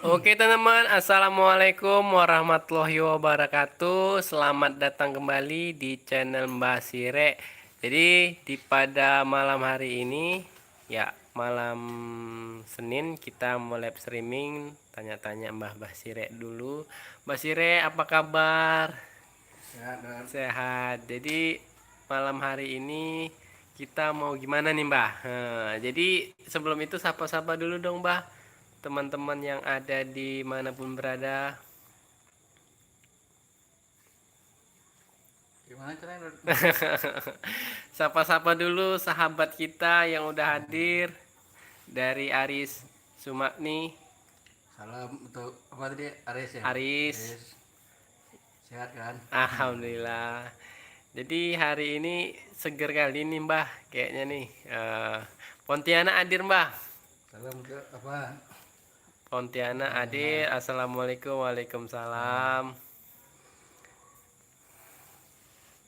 Oke teman-teman, Assalamualaikum warahmatullahi wabarakatuh. Selamat datang kembali di channel Mbah Sire. Jadi pada malam hari ini, ya malam Senin, kita mau live streaming. Tanya-tanya Mbah Sire dulu. Mbah Sire, apa kabar? Sehat dan Sehat. Jadi malam hari ini kita mau gimana nih Mbah? Jadi sebelum itu sapa-sapa dulu dong Mbah, teman-teman yang ada di manapun berada. gimana caranya? Sapa-sapa dulu sahabat kita yang udah hadir dari Aris Sumakni. Salam untuk apa tadi, Aris ya? Aris, Aris, sehat kan? alhamdulillah. Jadi hari ini seger kali nih Mbah, kayaknya nih. Pontianak hadir Mbah. Salam untuk apa? Pontianak hadir. Assalamualaikum, waalaikumsalam.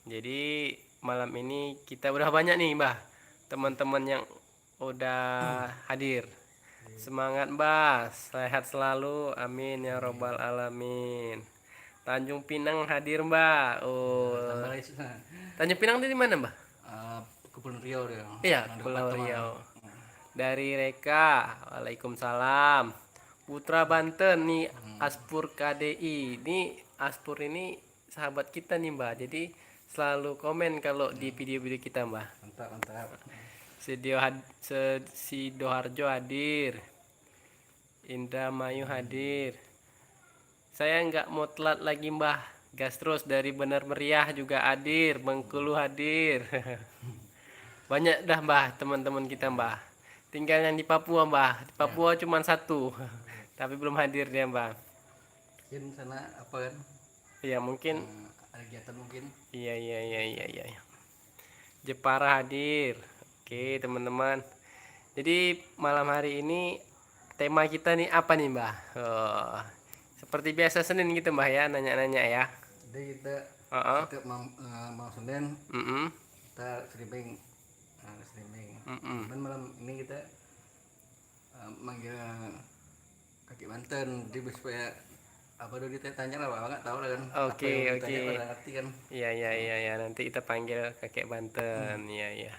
Jadi malam ini kita udah banyak nih Mbah, teman-teman yang udah hadir. Semangat Mbah, sehat selalu, amin ya robbal alamin. Tanjung Pinang hadir Mbah. Tambah Oh, lagi Tanjung Pinang dari mana Mbah? Kebun Riau dia. Iya, Yang dekat Pulau teman. Riau. Dari Reka, waalaikumsalam. Putra Banten nih, Aspur KDI. Ini Aspur ini sahabat kita nih Mbah. Jadi selalu komen kalau di video-video kita Mbah. Mantap, mantap. Sidoarjo hadir. Indra Mayu hadir. Saya nggak mau telat lagi Mbah. Gastros dari Benar Meriah juga hadir. Bengkulu hadir. Banyak dah Mbah teman-teman kita Mbah. Tinggal yang di Papua Mbah. Di Ya, Papua cuma satu. Tapi belum hadir dia Mbah. mungkin sana apa kan? Iya mungkin. Ada kegiatan mungkin. Iya iya iya iya iya. Jepara hadir. Oke teman-teman. Jadi malam hari ini tema kita nih apa nih Mbah? Oh, seperti biasa Senin gitu Mbah ya, nanya-nanya ya. Jadi kita Heeh. setiap malam Senin Mm-mm. kita streaming, streaming. Mm-mm. Dan malam ini kita manggil kakek Banten, jadi supaya apa dulu ditanya lah, Bapak nggak tahu lah kan, apa Oke yang mau oke. ditanya pada ngerti kan. Iya iya iya ya, nanti kita panggil kakek Banten. Iya iya.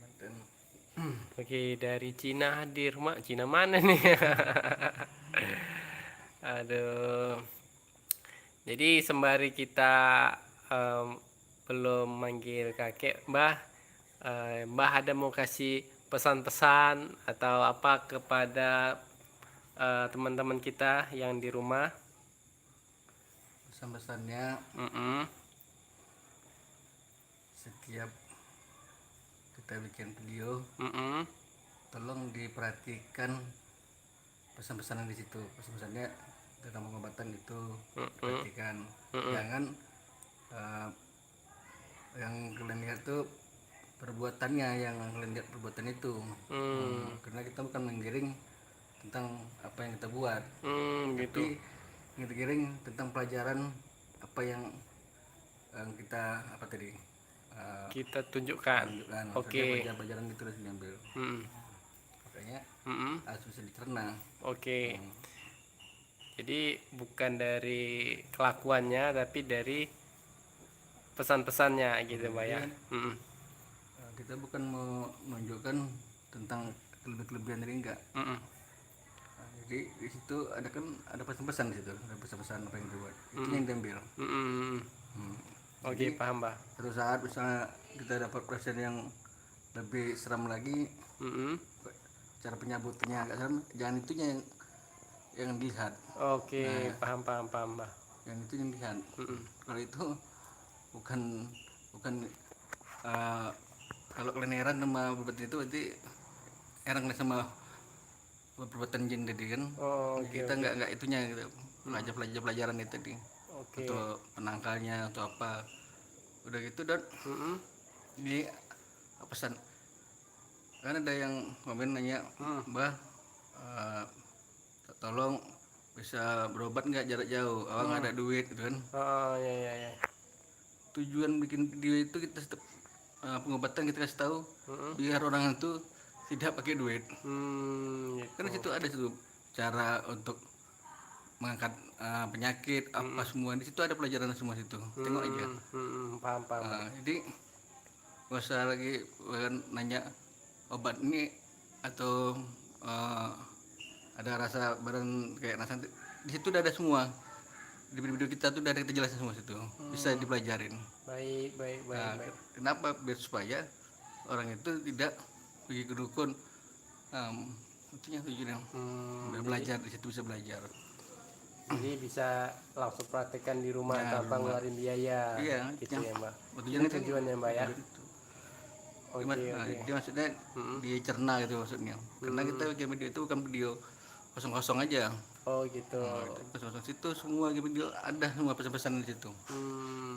Banten. Oke, dari Cina hadir, Mak. Cina mana nih? Aduh. Jadi sembari kita em, belum manggil kakek, Mbah, Mbah ada mau kasih pesan-pesan atau apa kepada teman-teman kita yang di rumah? Pesan-pesannya, Mm-mm. setiap kita bikin video Mm-mm. tolong diperhatikan pesan-pesan yang di situ. Pesan-pesannya tentang pengobatan itu Mm-mm. perhatikan. Mm-mm. Jangan eh, yang kalian lihat tuh perbuatannya, yang kalian lihat perbuatan itu. Karena kita bukan menggiring tentang apa yang kita buat, Gitu. tapi ngiring tentang pelajaran apa yang kita apa tadi Kita tunjukkan. tunjukkan. Maksudnya Oke. pelajaran-pelajaran itu harus diambil, Mm-mm. makanya Mm-mm. harus bisa dicerna. Oke. Jadi bukan dari kelakuannya tapi dari pesan-pesannya gitu Mbak ya. Jadi Mm-mm. kita bukan mau menunjukkan tentang kelebihan dari enggak. Mm-mm. Jadi di situ ada kan, ada pesan-pesan di situ, ada pesan-pesan apa yang dibuat, itu yang diambil. Mm-mm. Hmm. Oke, Jadi paham Mbak. suatu saat misalnya kita dapat presiden yang lebih seram lagi, Mm-mm. cara penyambutnya agak seram, jangan itunya yang dilihat, Oke, paham paham paham Mbak. yang itu yang dilihat. Mm-mm. Kalau itu bukan bukan eh, kalau kalian heran sama perbuatan itu, berarti heran sama perbuatan jin tadi kan. Oh, oke Kita oke. nggak itunya gitu, pelajaran itu tadi Oke. untuk penangkalnya atau apa, udah gitu. Dan Mm-mm. ini pesan, kan ada yang komen nanya, Mbah eh, tolong bisa berobat nggak jarak jauh, awang nggak ada duit gitu kan. Oh, ya ya ya. Tujuan bikin video itu kita pengobatan kita kasih tahu biar orang itu tidak pakai duit. Kan di Gitu. situ ada situ cara untuk mengangkat penyakit apa semua di situ ada pelajaran semua situ. Tengok aja. Paham paham. Jadi nggak usah lagi nanya obat ini atau ada rasa badan kayak rasa, di situ udah ada semua. Di video kita tuh udah ada kita jelasin semua situ, bisa dipelajarin. Baik baik baik Nah, baik. kenapa? Biar supaya orang itu tidak pergi ke dukun. Intinya tujuannya biar belajar, di situ bisa belajar. Jadi bisa langsung praktekkan di rumah Nah, tanpa ngeluarin biaya. Iya, Gitu ya Mbak. tujuannya Ini kan tujuannya Mbak ya. gitu. Oke Nah, oke. dia maksudnya dicerna gitu maksudnya. Karena kita game video itu bukan video kosong-kosong aja. Oh gitu. Kosong-kosong situ semua game video ada semua pesan-pesan di situ.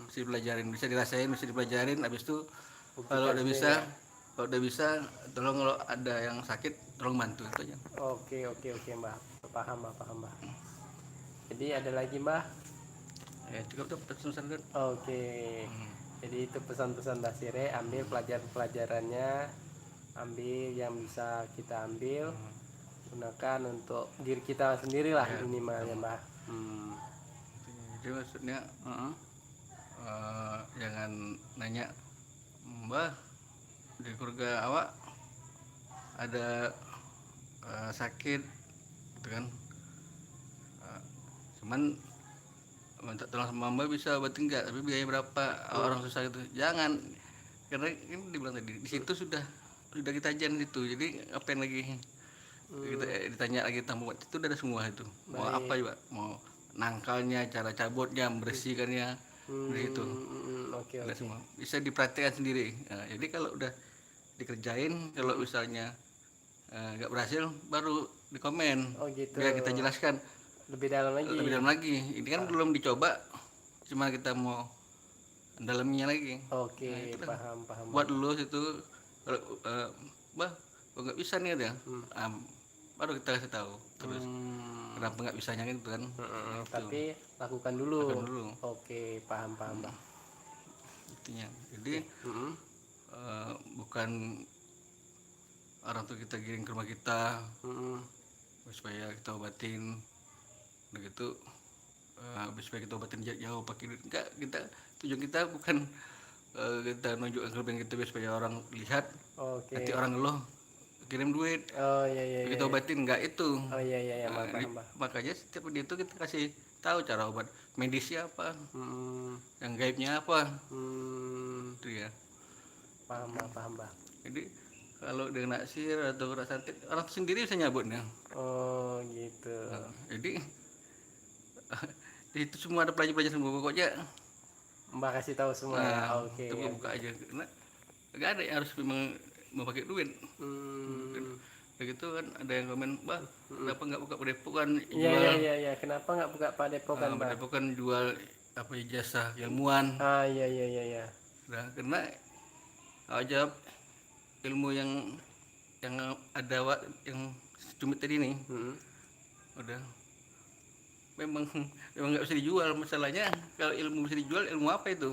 Bisa dipelajarin, bisa dirasain, bisa dipelajarin. Habis itu kalau udah bisa, tolong kalau ada yang sakit tolong bantu itu aja. Oke oke oke Mbak. Paham Mbak, paham Mbak. Jadi ada lagi Mbak. Ya cukup tuh pesan kan. Oke. Jadi itu pesan-pesan Mbak Sire, ambil pelajaran-pelajarannya, ambil yang bisa kita ambil, gunakan untuk diri kita sendiri lah minimal ya Mbak. Jadi maksudnya jangan nanya, Mbah di keluarga awak ada sakit gitu kan, cuman minta tolong sama Mbak bisa obatin enggak, tapi biaya berapa, orang susah gitu. Jangan, karena ini dibilang tadi di situ sudah kita ajan itu, jadi ngapain lagi kita ditanya lagi tentang obat, itu udah ada semua itu. Mau apa juga, mau nangkalnya, cara cabutnya, membersihkannya, udah itu Oke ada oke. semua, bisa dipraktikkan sendiri. Nah, jadi kalau udah dikerjain, kalau misalnya nggak berhasil baru dikomen, Oh gitu. biar kita jelaskan Lebih dalam lagi. lebih dalam lagi. Ini kan belum dicoba, cuma kita mau dalamnya lagi. Oke, paham paham. Buat dulu situ, kalau Mbah kok nggak bisa nih ada, baru kita kasih tahu terus kenapa nggak bisanya gitu kan. Tapi lakukan dulu. Lakukan dulu. Oke, paham paham Mbak. Intinya jadi bukan orang tuh kita giring ke rumah kita supaya kita obatin, udah gitu supaya kita obatin jauh pakai duit. Enggak, tujuan kita bukan kita nunjukkan kelebihan kita biar supaya orang lihat, Oke. nanti orang ngeluh kirim duit Oh iya iya iya. kita obatin, enggak itu. Oh iya iya iya, paham Mbak. Makanya setiap video itu kita kasih tahu cara obat medisnya apa, yang gaibnya apa, itu ya. Paham Mbak, paham Mbak. Jadi kalau dengan naksir atau kena santet, orang sendiri bisa nyabutnya. Oh gitu. Jadi di itu semua ada pelajaran semua pokoknya. Mbak kasih tahu semua ya. Oke. Itu buka aja, karena nggak ada yang harus memang mau pakai duit. Begitu kan ada yang komen, Mbak kenapa nggak buka padepokan Iya jual, iya iya iya. Kenapa nggak buka padepokan Mbak? padepokan jual apa jasa ilmuwan. Ah iya iya iya iya. Nah, karena aja ilmu yang ada yang cumit tadi nih, udah memang nggak bisa dijual. Masalahnya kalau ilmu bisa dijual, ilmu apa itu?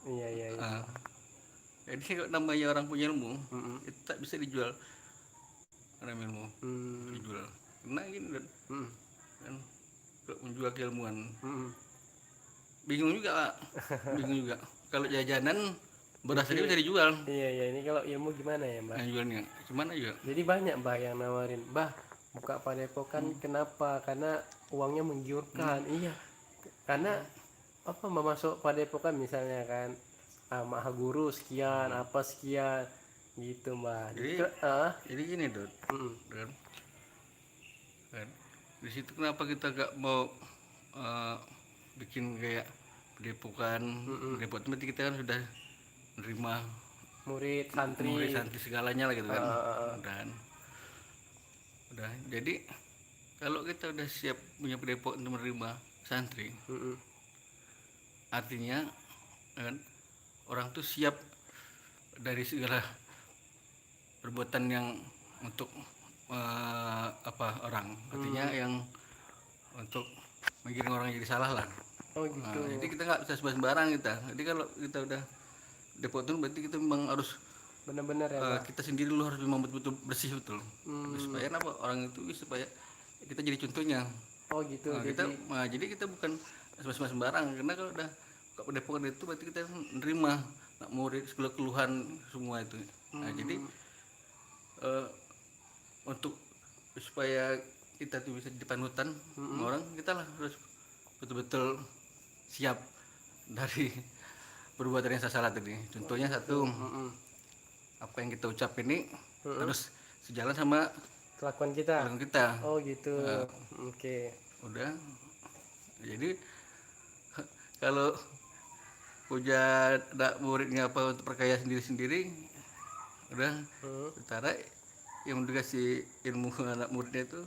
Iya iya iya. Jadi kalau namanya orang punya ilmu itu tak bisa dijual. Orang ilmu dijual, karena gini kan, kalau menjual keilmuan bingung juga kalau jajanan beras aja bisa dijual. Iya iya, ini kalau ilmu gimana ya Mbak? Nah, jualnya cuman aja Jadi banyak Mbak yang nawarin, Mbah buka padepokan kenapa? Karena uangnya menggiurkan. Iya. Karena apa Mbak masuk padepokan misalnya kan, maha guru sekian, apa sekian gitu Mbak. Jadi gini Dot, kan di situ kenapa kita gak mau bikin kayak padepokan. Padepokan berarti kita kan sudah menerima murid santri. segalanya lah gitu kan. Udah jadi kalau kita udah siap punya padepokan untuk menerima santri, artinya kan orang tuh siap dari segala perbuatan yang untuk orang, artinya yang untuk menggiring orang jadi salah lah. Oh gitu. Jadi kita nggak bisa sembarang kita. Jadi kalau kita udah depotin berarti kita memang harus bener-bener ya Mbak. kita sendiri dulu harus memang betul-betul bersih betul. Hmm. Supaya apa orang itu supaya kita jadi contohnya. Oh gitu. Jadi kita bukan sembarang, karena kalau udah buka padepokan itu berarti kita nerima nak murid segala keluhan semua itu. Nah, jadi untuk supaya kita tuh bisa jadi panutan sama orang, kita lah harus betul-betul siap dari perbuatan yang salah tadi. Contohnya satu, apa yang kita ucap ini harus sejalan sama Kelakuan kita. orang kita. Oh gitu. Oke. Udah, jadi kalau puja ada murid ngapa untuk perkaya sendiri-sendiri, udah sementara yang dikasih ilmu anak muridnya itu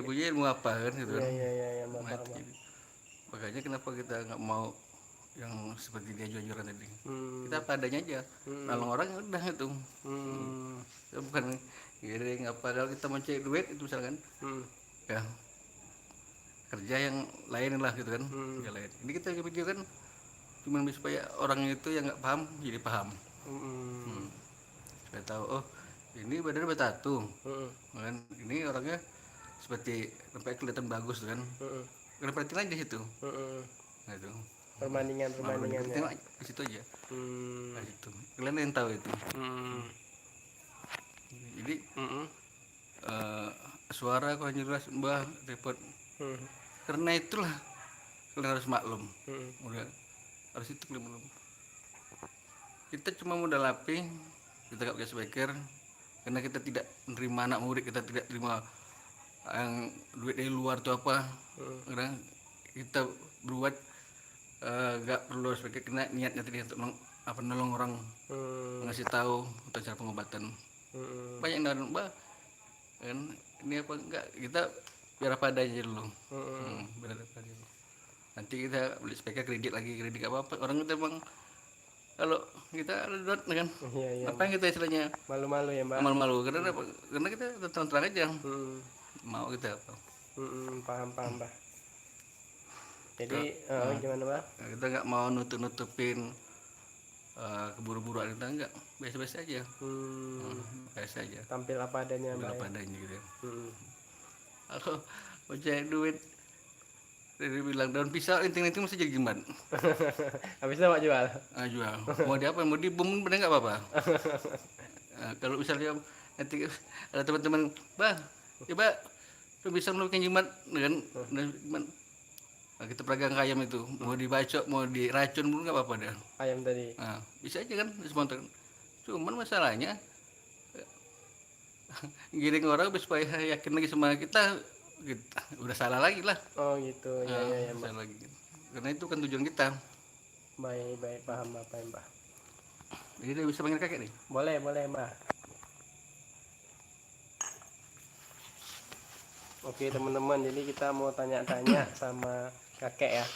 punya ilmu apa kan gitu kan. Iya, Mbak. Nah, jadi, makanya kenapa kita nggak mau yang seperti dia jual-jualan tadi. Kita apa adanya aja, nolong orang ya udah itu. Kita bukan giring apa, kalau kita mau cari duit itu misalkan ya kerja yang lain lah gitu kan, kerja lain. Ini kita video kan cuma supaya orang itu yang nggak paham jadi paham. Supaya tahu, oh ini badannya bertatu kan, ini orangnya seperti sampai kelihatan bagus kan, karena perhatiin aja situ. Nah, itu Perbandingannya. tengok di situ aja. Nah, itu kalian yang tahu itu. Jadi suara kalau jelas Mbah repot. Karena itulah kalian harus maklum. Udah harus itu kalian maklum. Kita cuma modal api, kita gak pakai speaker, karena kita tidak menerima anak murid, kita tidak terima yang duit dari luar itu apa. Karena kita berbuat gak perlu speaker, karena niatnya tadi untuk nolong orang, ngasih tahu tentang cara pengobatan. Banyak yang Mbak kan, ini apa enggak, kita biar apa adanya dulu. Biar apa adanya dulu. Nanti kita beli speaker kredit gak apa-apa. Orang kita emang kalau kita ada kan, apa yang kita istilahnya Malu-malu ya Mbak. malu-malu, karena kita terang aja mau kita apa. Paham Mbak. Jadi gimana Mbak? Kita nggak mau nutupin keburu-buruan, kita enggak, biasa-biasa aja. Biasa aja, Tampil apa adanya Mbak. apa adanya gitu. Kalau mau cari duit, dia bilang daun pisau inting-inting mesti jadi jembat. Habis itu Mbak jual. Jual. Mau di apa? Mau dibom bener nggak apa-apa. Kalau misalnya nanti ada teman-teman, Bah, coba bisa bikin jimat kan, kita pedagang ayam itu, mau dibacok, mau diracun pun nggak apa-apa dah. Ayam tadi. Bisa aja kan spontan. Cuman masalahnya giring orang supaya yakin lagi sama kita udah salah lagi lah. Oh gitu. Ya Mbak. Salah lagi. Karena itu kan tujuan kita. Baik, paham Mbak. Jadi dia bisa panggil kakek nih. Boleh Mbak. Oke teman-teman, jadi kita mau tanya-tanya sama kakek ya.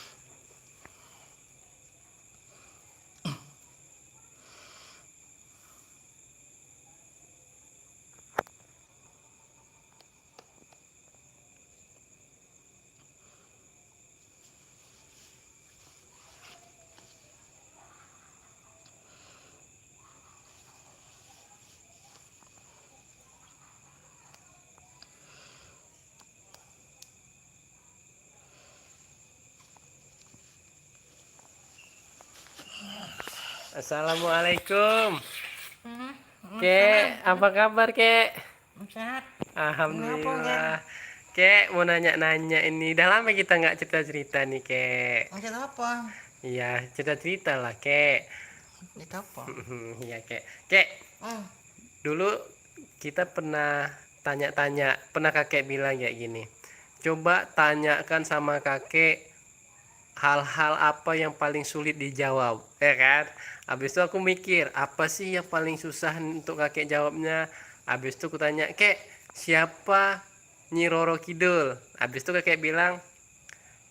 Assalamualaikum. Kek, apa kabar Kek? Sehat. Alhamdulillah. Kek, mau nanya-nanya ini. Udah lama kita nggak cerita-cerita nih Kek. Maksud apa? Iya, cerita-cerita lah Kek. Itu apa? Iya Kek. Kek, dulu kita pernah tanya-tanya, pernah kakek bilang kayak gini. Coba tanyakan sama kakek hal-hal apa yang paling sulit dijawab, ya kan? Habis itu aku mikir, apa sih yang paling susah untuk kakek jawabnya? Habis itu aku tanya, Kek, siapa Nyi Roro Kidul? Habis itu kakek bilang,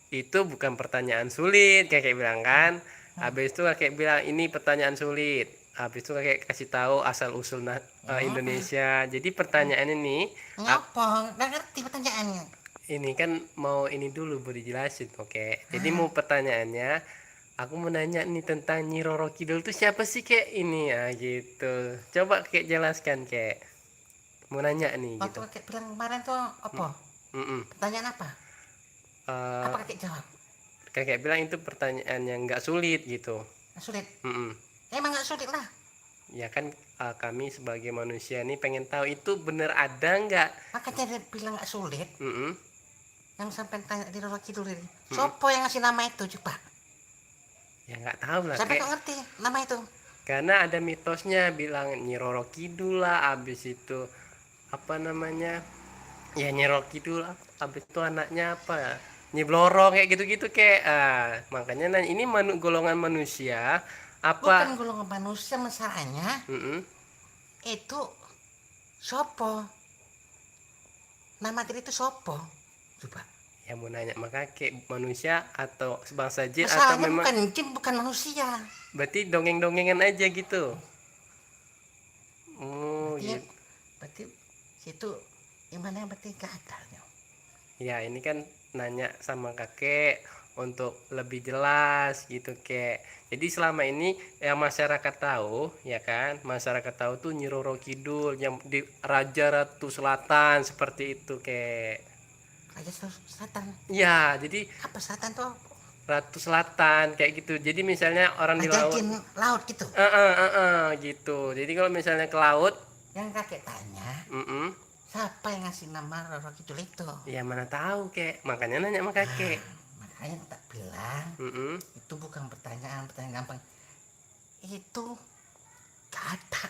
itu bukan pertanyaan sulit, kakek bilang kan. Habis itu kakek bilang, ini pertanyaan sulit. Habis itu kakek kasih tahu asal usul Indonesia. Jadi pertanyaan ini, Ngapa? Nggak ngerti pertanyaannya. ini kan mau ini dulu baru dijelasin, oke. Jadi mau pertanyaannya, aku mau nanya nih tentang Nyi Roro Kidul tuh siapa sih kek ini ya gitu. Coba kek jelaskan kek. Mau nanya nih Waktu gitu. kakek bilang kemarin tuh apa? Mm-mm. Pertanyaan apa? Eh, Apa kakek jawab? kakek bilang itu pertanyaan yang nggak sulit gitu. Nggak sulit. Mm-mm. Emang nggak sulit lah. Ya kan kami sebagai manusia nih pengen tahu itu bener ada nggak? Makanya dia bilang nggak sulit. Mm-mm. Yang sampai tanya di Roro Kidul ini. Sopo yang ngasih nama itu coba? Ya nggak tahu lah Sampai kek. kok ngerti nama itu? Karena ada mitosnya bilang Nyi Roro Kidul lah, abis itu apa namanya? Ya Nyi Roro Kidul, abis itu anaknya apa ya? Nyi Bloro kayak gitu-gitu kayak. Makanya nanya ini golongan manusia apa? Bukan golongan manusia masalahnya. Mm-mm. Itu sopo? Nama diri itu sopo? Coba. Ya mau nanya sama kakek manusia atau sebangsa jin atau Masalahnya memang bukan jin, bukan manusia. berarti dongeng-dongengan aja gitu. Oh Berarti, gitu. berarti situ gimana berarti gak ada. Ya ini kan nanya sama kakek untuk lebih jelas gitu kek. Jadi selama ini yang masyarakat tahu ya kan, masyarakat tahu tuh Nyi Roro Kidul yang di Raja Ratu Selatan seperti itu kek. Raja Selatan. Ya jadi Apa selatan tuh? Ratu Selatan kayak gitu. Jadi misalnya orang di Raja laut, jin laut gitu. gitu. Jadi kalau misalnya ke laut, Yang kakek tanya, mm-mm, siapa yang ngasih nama Roro Kidul itu? ya mana tahu kek. Makanya nanya sama kakek. Makanya tak bilang Mm-mm, itu bukan pertanyaan gampang. Itu gak ada.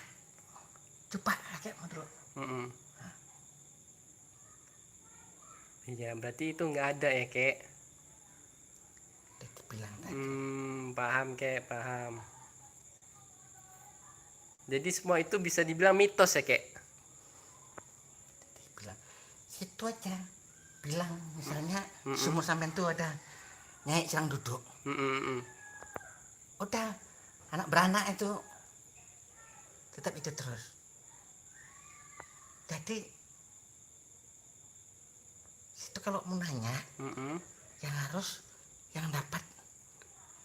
Coba kakek mau dulu. mm-mm. Iya berarti itu nggak ada ya kek. Dia bilang tadi. Paham kek, paham. Jadi semua itu bisa dibilang mitos ya kek. Dia bilang situ aja. Bilang misalnya sumur sampean tuh ada nyai sedang duduk. Mm-mm. Udah anak beranak itu tetap itu terus. Jadi situ kalau mau nanya Mm-mm. yang harus yang dapat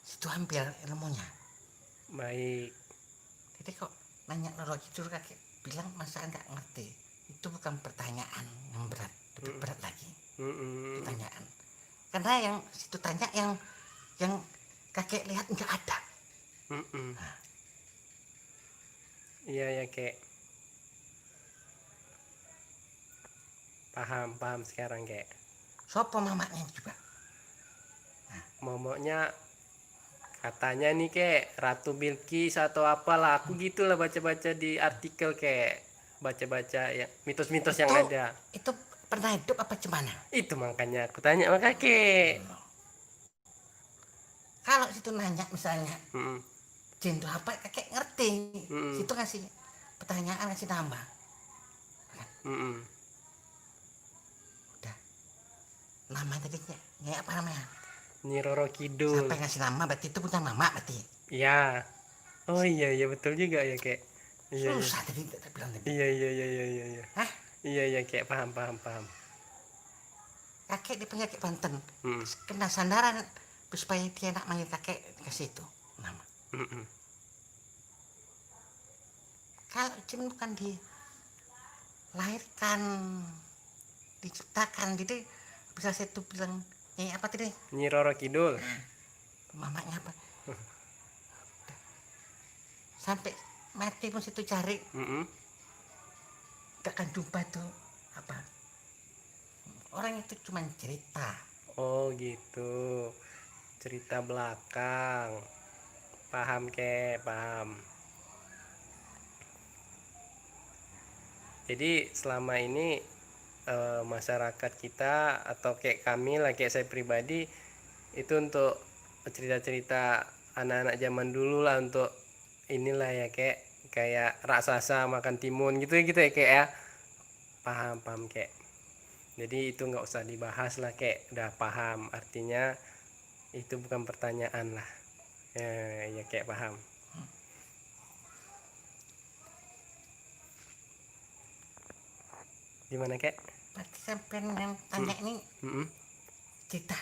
situ ambil ilmunya. Baik. Jadi kok nanya Roro Kidul kakek bilang masa nggak ngerti. Itu bukan pertanyaan yang berat, lebih berat lagi Mm-mm. pertanyaan. Karena yang situ tanya yang kakek lihat nggak ada. Mm-mm. Iya ya kek. Paham, paham sekarang kek. Sopo mamanya juga. Momoknya katanya nih kek Ratu Bilqis atau apalah. Aku gitulah baca-baca di artikel kek. Baca-baca ya mitos-mitos yang ada. Itu pernah hidup apa gimana? Itu makanya aku tanya sama kakek. Kalau situ nanya misalnya Mm-mm. jin itu apa kakek ngerti. Mm-mm. Situ ngasih pertanyaan ngasih nama. Mm-mm. Udah. Nama tadi nyai apa namanya? Nyi Roro Kidul. Siapa yang ngasih nama berarti itu punya mama berarti. Ya. Oh iya iya betul juga ya kek. Iya iya. Susah tadi tak bilang tadi. Iya iya iya iya iya. Iya Hah? iya iya kek paham paham paham. Kakek di penyakit Banten. Mm. Kena sandaran supaya dia nak manggil kakek kasih itu nama. Mm-mm. Kalau jin bukan dilahirkan, diciptakan, jadi bisa saya tuh bilang apa tadi? Nyi Roro Kidul. Mamanya apa? Sampai mati pun situ cari, Mm-mm. gak akan jumpa tuh apa? Orang itu cuma cerita. Oh gitu. Cerita belakang. Paham kek, paham. Jadi selama ini masyarakat kita atau kayak kami lah kayak saya pribadi itu untuk cerita-cerita anak-anak zaman dulu lah untuk inilah ya kayak raksasa makan timun gitu gitu ya kayak ya. Paham paham kayak. Jadi itu nggak usah dibahas lah kayak udah paham artinya itu bukan pertanyaan lah. Ya kayak paham. Gimana kek? Berarti sampai yang tanya ini Mm-mm. cerita.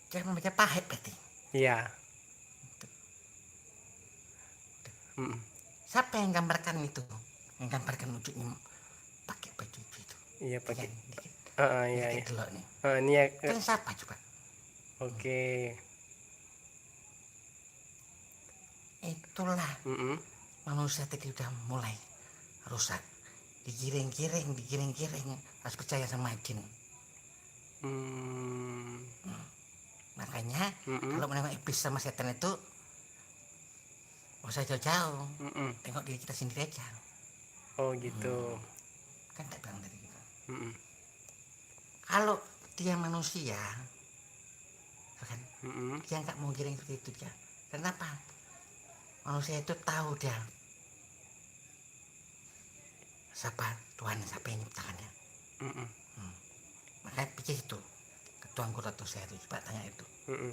Dia membaca pahit berarti. Iya Mm-mm. Siapa yang gambarkan itu? Yang gambarkan wujudnya pakai baju itu. Iya pakai. Yang dikit, Iya dikit iya. delok nih. Ini ya. Itu yang siapa coba? Oke. Itulah Mm-mm. manusia tadi udah mulai rusak. Digiring-giring, harus percaya sama jin. Hmm. Makanya Mm-mm. kalau menengok iblis sama setan itu nggak usah jauh-jauh, Mm-mm. tengok diri kita sendiri aja. Oh gitu. Kan tak bilang tadi gitu. Mm-mm. Kalau dia manusia, kan Mm-mm. dia nggak mau giring seperti itu dia. Kenapa? Manusia itu tahu dia siapa Tuhan, siapa yang menciptakannya. Mm-mm. Makanya pikir itu ketua anggota tuh saya itu coba tanya itu. Mm-mm.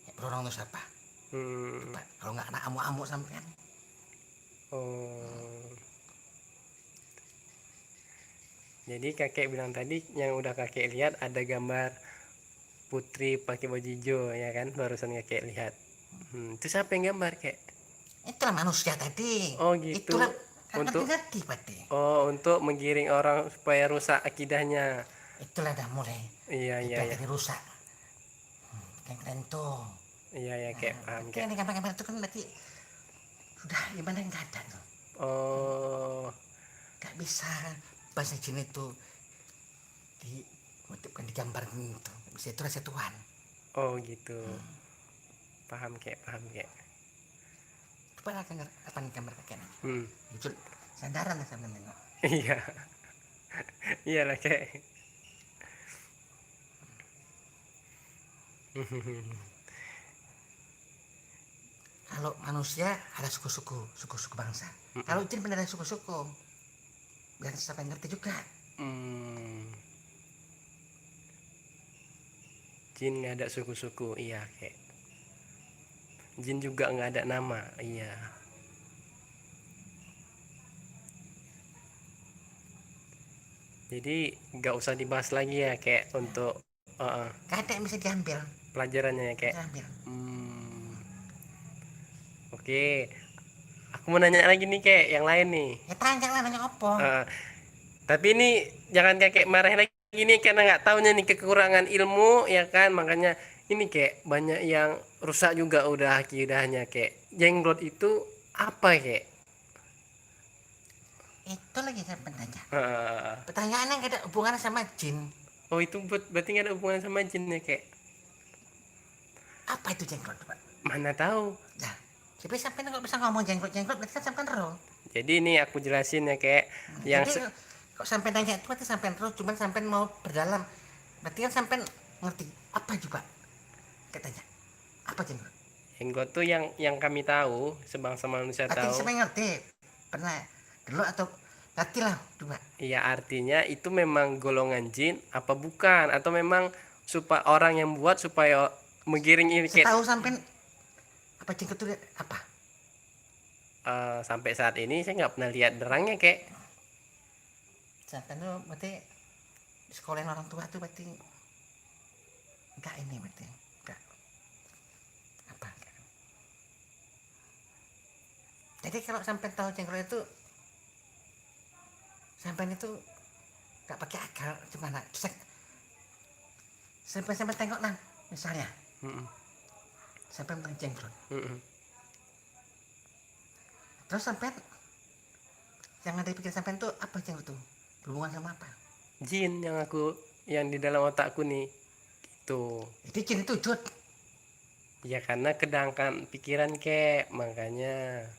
Ya, berorong itu siapa? Hmm. Coba kalau nggak kena amuk-amuk sampean. Oh. Jadi kakek bilang tadi yang udah kakek lihat ada gambar putri pakai baju hijau ya kan, barusan kakek lihat. Itu siapa yang gambar kek? Itulah manusia tadi. Oh gitu. Itulah Untuk ngerti pasti. untuk menggiring orang supaya rusak akidahnya. Itulah dah mulai. Iya Itu iya iya. tadi rusak. Yang keren tuh. Iya ya kek paham Itu kek. yang di gambar-gambar itu kan berarti sudah gimana nggak ada tuh. Oh. Nggak bisa bahasa jin itu bukan digambar gitu. Nggak bisa, itu rasa Tuhan. Oh gitu. Paham kek, paham kek. Coba lah apa nih gambar kakek nih. Hmm. Itu sandaran lah sampai nengok. Iya. Iyalah kek. Kalau manusia ada suku-suku bangsa. Kalau jin benar ada suku-suku. Biar siapa yang ngerti juga. Hmm. Jin nggak ada suku-suku, iya kek. Jin juga nggak ada nama, iya. Jadi nggak usah dibahas lagi ya kek untuk Gak ada yang bisa diambil. pelajarannya ya kek. Diambil. Oke, aku mau nanya lagi nih kek, yang lain nih. Ya tanya lah nanya apa. Tapi ini jangan kakek marah lagi nih karena nggak taunya nih kekurangan ilmu ya kan, makanya ini kek banyak yang rusak juga udah akidahnya kek. Jenglot itu apa kek? Itu lagi saya bertanya. Eh, Pertanyaannya gak ada hubungannya sama jin. oh itu berarti nggak ada hubungan sama jin ya kek? Apa itu jenggot Pak? Mana tahu. Nah, tapi sampai nggak bisa ngomong jenggot berarti kan sampai roh. Jadi ini aku jelasin ya kek. Yang Jadi kok sampai nanya itu berarti sampai terus cuman sampai mau berdalam. Berarti kan sampai ngerti apa juga katanya. Apa jenggot? jenggot tuh yang kami tahu, sebangsa manusia Berarti tahu. sampai ngerti. Pernah dulu atau ngerti lah coba. Iya artinya itu memang golongan jin apa bukan? Atau memang supaya orang yang buat supaya menggiring ini kek. Setahu sampai apa jenggot itu apa? Sampai saat ini saya nggak pernah lihat derangnya kek. Sampai itu berarti sekolahin orang tua itu berarti enggak ini berarti enggak apa. Jadi kalau sampai tahu jenggot itu sampai itu nggak pakai akal gimana? Sampai tengok lah misalnya. Sampai tentang jenggot. Terus sampai yang ada di pikiran sampai itu apa jenggot itu? Berhubungan sama apa? Jin yang di dalam otakku nih gitu. Itu jin itu wujud. Ya karena kedangkan pikiran kek makanya.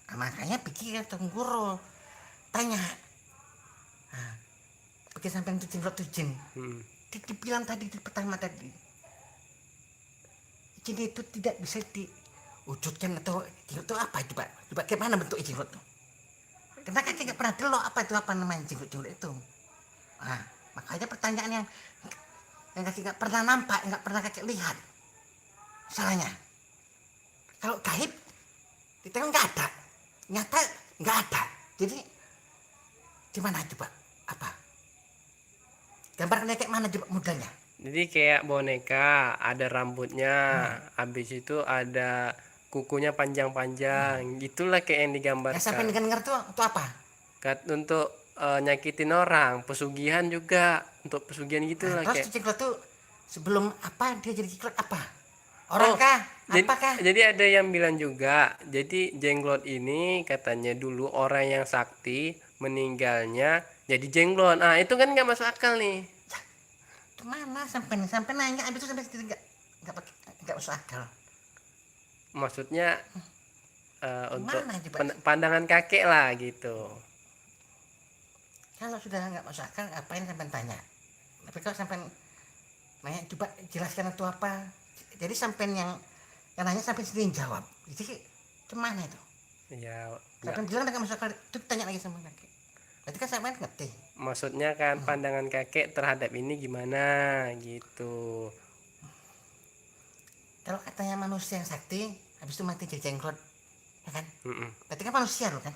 Nah, makanya pikir guru tanya. Nah, pikir sampai itu jenggot itu jin. Dibilang tadi di pertama tadi. Jin itu tidak bisa diwujudkan atau jenggot itu apa coba? Coba gimana bentuk jenggot itu? Karena kakek nggak pernah delok apa namanya jenggot itu. Nah, makanya pertanyaan yang kakek nggak pernah nampak, nggak pernah kakek lihat. Salahnya, kalau gaib kita nggak ada, nyata nggak ada. Jadi gimana coba? Apa? Gambarnya kayak mana coba modelnya? Jadi kayak boneka, ada rambutnya, habis itu ada kukunya panjang-panjang, gitulah kayak yang Yang sampai digambarkan. dengar tuh apa? Untuk nyakitin orang, pesugihan juga, untuk pesugihan Nah, gitulah terus kayak. tuh Jenglot tuh sebelum apa dia jadi Jenglot apa? Orang Oh, kah? jadi, Apakah? jadi ada yang bilang juga, jadi jenglot ini katanya dulu orang yang sakti meninggalnya jadi jenglot. Ah, itu kan nggak masuk akal nih. Kemana sampai nanya abis itu sampai nggak masuk akal. Maksudnya untuk Gimana coba? pandangan kakek lah gitu. Kalau sudah nggak masuk akal, ngapain sampai tanya? Tapi kalau sampai nanya, coba jelaskan itu apa? Jadi sampai yang nanya sampai sendiri yang jawab. Jadi kemana itu? Ya, Sampai bilang nggak masuk akal, itu tanya lagi sama kakek. Berarti kan sampai ngerti. maksudnya kan pandangan kakek terhadap ini gimana gitu. Kalau katanya manusia yang sakti, habis itu mati jadi jenglot, ya kan? Mm-mm. Berarti kan manusia loh kan?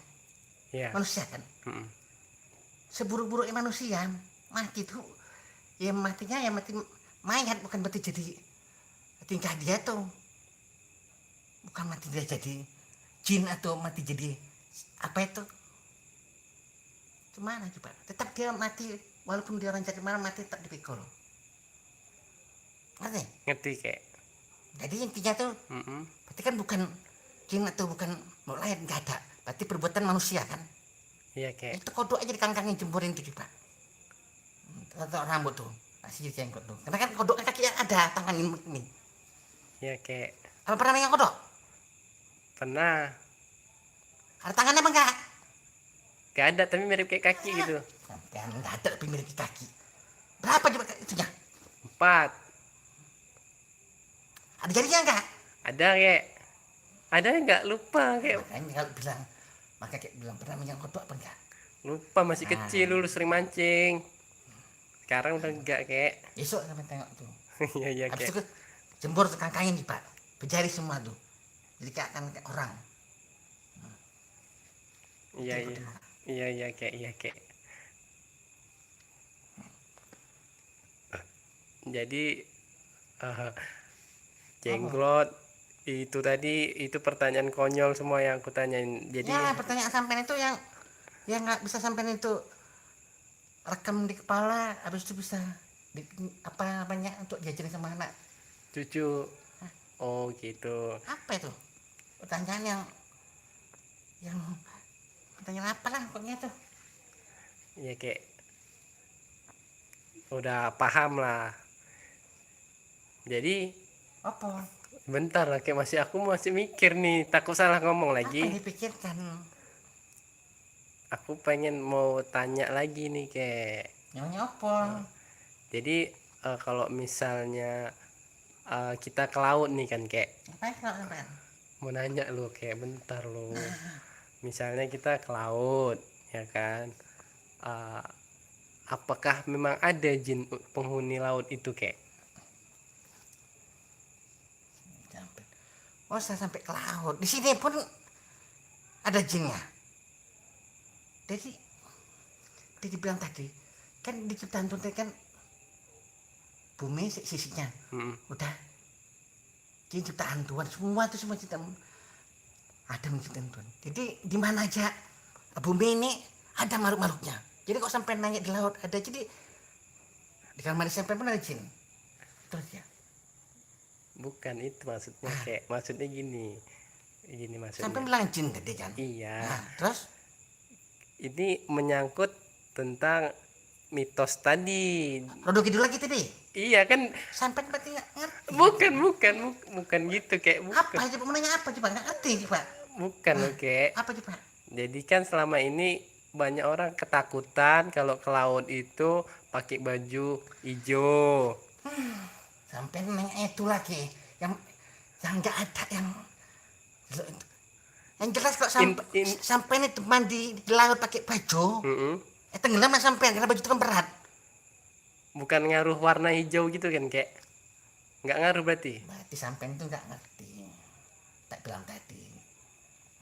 Ya. Manusia kan? Mm-mm. Seburuk-buruknya manusia mati itu, ya matinya ya mati mayat, bukan mati jadi tingkah dia tuh. Bukan mati dia jadi jin atau mati jadi apa itu. Gimana coba? Tetap dia mati, walaupun dia orang jadi mana mati tetap dipikul. Ngerti? Ngerti kek. Jadi intinya tuh Mm-mm. berarti kan bukan jin atau bukan makhluk lain, nggak ada. Berarti perbuatan manusia kan? Iya kek. Itu kodok aja dikangkangin jempurin tuh coba. Atau rambut tuh masih jenggot tuh. Karena kan kodok kan kakinya ada tangan ini. Iya kek. Apa pernah megang kodok? Pernah. Ada tangannya apa enggak? Gak ada tapi mirip kayak kaki gitu. Sampai nggak ada tapi mirip kaki. Berapa coba itunya? 4. Ada jadinya enggak? Ada kek. Ada nggak, lupa kek. Makanya kalau bilang, maka kayak bilang pernah megang kodok apa enggak? Lupa, masih kecil dulu sering mancing. Sekarang udah enggak kek. Besok sampai tengok tuh. Iya iya Habis kek. itu jembur kangkangin nih Pak. Berjari semua tuh. Jadi kayak orang. Iya iya. Iya iya kek, iya kek. Jadi jenglot itu tadi, itu pertanyaan konyol semua yang aku tanyain. Jadi Ya pertanyaan sampean itu yang nggak bisa sampean itu rekam di kepala, habis itu bisa di, apa namanya untuk diajarin sama anak. cucu. Oh gitu. Apa itu? Pertanyaan yang pertanyaan apa lah pokoknya tuh. Iya kek. Udah paham lah. Jadi Apa? bentar lah kek, aku masih mikir nih, takut salah ngomong Apa yang lagi. dipikirkan? Aku pengen mau tanya lagi nih kek. Namanya apa? Jadi kalau misalnya kita ke laut nih kan kek, Apa ya kalau sampean? mau nanya lo kek, bentar lo. Misalnya kita ke laut, ya kan? Eh, apakah memang ada jin penghuni laut itu kek? Sampai. Oh, saya sampai ke laut. Di sini pun ada jinnya. Jadi dia dibilang tadi kan diciptakan Tuhan kan bumi sisinya Mm-mm. udah jadi ciptaan Tuhan, semua itu semua ciptaan ada menciptakan Tuhan. Jadi di mana aja bumi ini ada makhluk-makhluknya. Jadi kok sampai nanya di laut ada, jadi di kamar sampai pun ada jin. Terus ya Bukan itu maksudnya kek. Maksudnya gini maksudnya. sampai bilang jin tadi kan. Iya. Nah, terus Ini menyangkut tentang mitos tadi. Rodo Kidul lagi tadi. Iya kan, Sampai berarti nggak ngerti. bukan gitu kayak, Apa bukan. aja mau nanya apa coba, nggak ngerti coba. Bukan oke. Apa coba? Jadi kan selama ini banyak orang ketakutan kalau ke laut itu pakai baju hijau. Sampai nanya itu lagi yang nggak ada yang jelas kok sampai itu mandi di laut pakai baju. Mm-mm. Tenggelam lah sampai karena baju itu kan berat. Bukan ngaruh warna hijau gitu kan kayak, nggak ngaruh berarti. Berarti sampai itu nggak ngerti. Tak bilang tadi.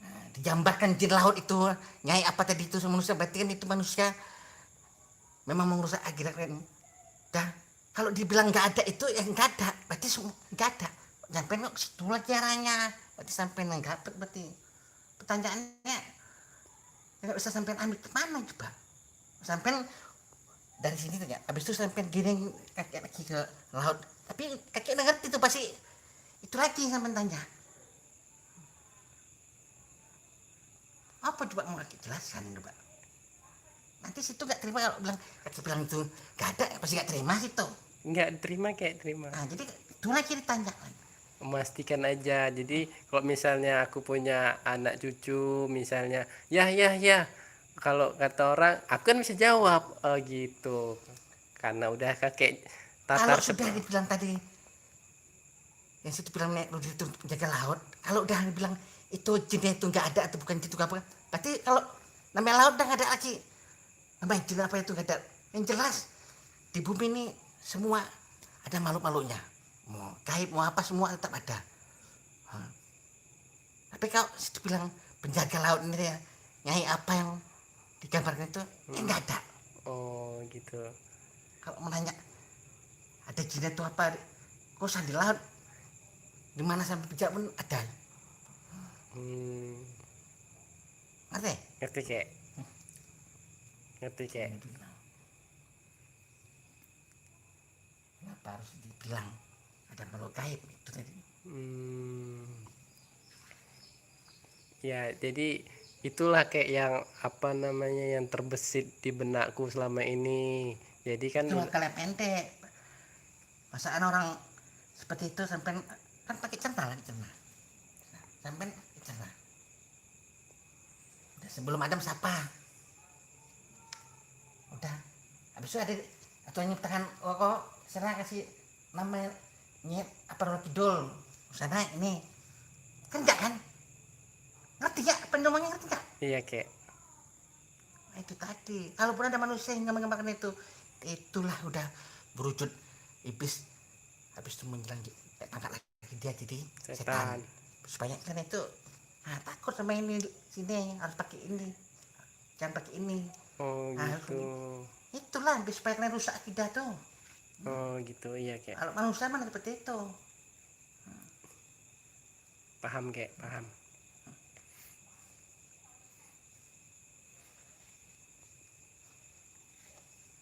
Nah, dijambarkan jin laut itu nyai apa tadi itu manusia, berarti kan itu manusia memang merusak akhirat kan. Dah kalau dibilang nggak ada itu ya nggak ada, berarti nggak ada. nyampe kok situ lagi arahnya. Berarti sampai nggak dapet berarti. Pertanyaannya nggak bisa sampai ambil kemana coba. Sampai dari sini tuh ya. Habis itu sampai giring kaki lagi ke laut. Tapi kaki udah ngerti tuh pasti itu lagi sampai tanya. Apa coba mau kaki jelaskan coba. Nanti situ nggak terima kalau bilang kaki bilang itu nggak ada pasti nggak terima situ. Nggak terima kayak terima. Nah jadi itu lagi ditanya lagi. Memastikan aja. Jadi kalau misalnya aku punya anak cucu misalnya, ya. Kalau kata orang, aku kan bisa jawab, oh gitu. Karena udah kakek Kalau tatar sudah dibilang tadi yang situ bilang Nek Rudi itu penjaga laut, kalau udah dibilang itu jinnya itu nggak ada atau bukan itu apa, berarti kalau namanya laut udah nggak ada lagi. Namanya jin apa itu nggak ada. Yang jelas di bumi ini semua ada makhluk-makhluknya. Mau gaib mau apa semua tetap ada. Hah. Tapi kalau situ bilang penjaga laut ini ya, nyai apa yang digambarkan itu nggak ada. oh gitu. Kalau menanya ada jin itu apa, kok di laut di mana sampai pijak pun ada. Hmm, Ngerti? ngerti kek. Ngerti kek. Kenapa harus dibilang ada makhluk gaib itu tadi? Hmm, ya jadi itulah kayak yang apa namanya yang terbesit di benakku selama ini. Jadi kan Cuma kalian pendek. Masaan orang seperti itu sampai kan pakai centang lagi centang. Sampai centang. Udah sebelum Adam siapa? Udah. Habis itu ada atau nyiptakan kok sana kasih nama nyip apa Rocky Kidul. Sana ini. Kan enggak kan? Ngerti ya? Pendomanya ngerti enggak? iya kek. Nah, itu tadi. Kalaupun ada manusia yang mengembangkan itu, itulah udah berwujud iblis. Habis itu menjelang angkat lagi dia jadi setan. Setan. Supaya kan itu takut sama ini sini harus pakai ini. Jangan pakai ini. Oh Nah, gitu. Itulah supaya kalian rusak akidah tuh. Oh gitu iya kek. Kalau manusia mana seperti itu. Paham kek, paham.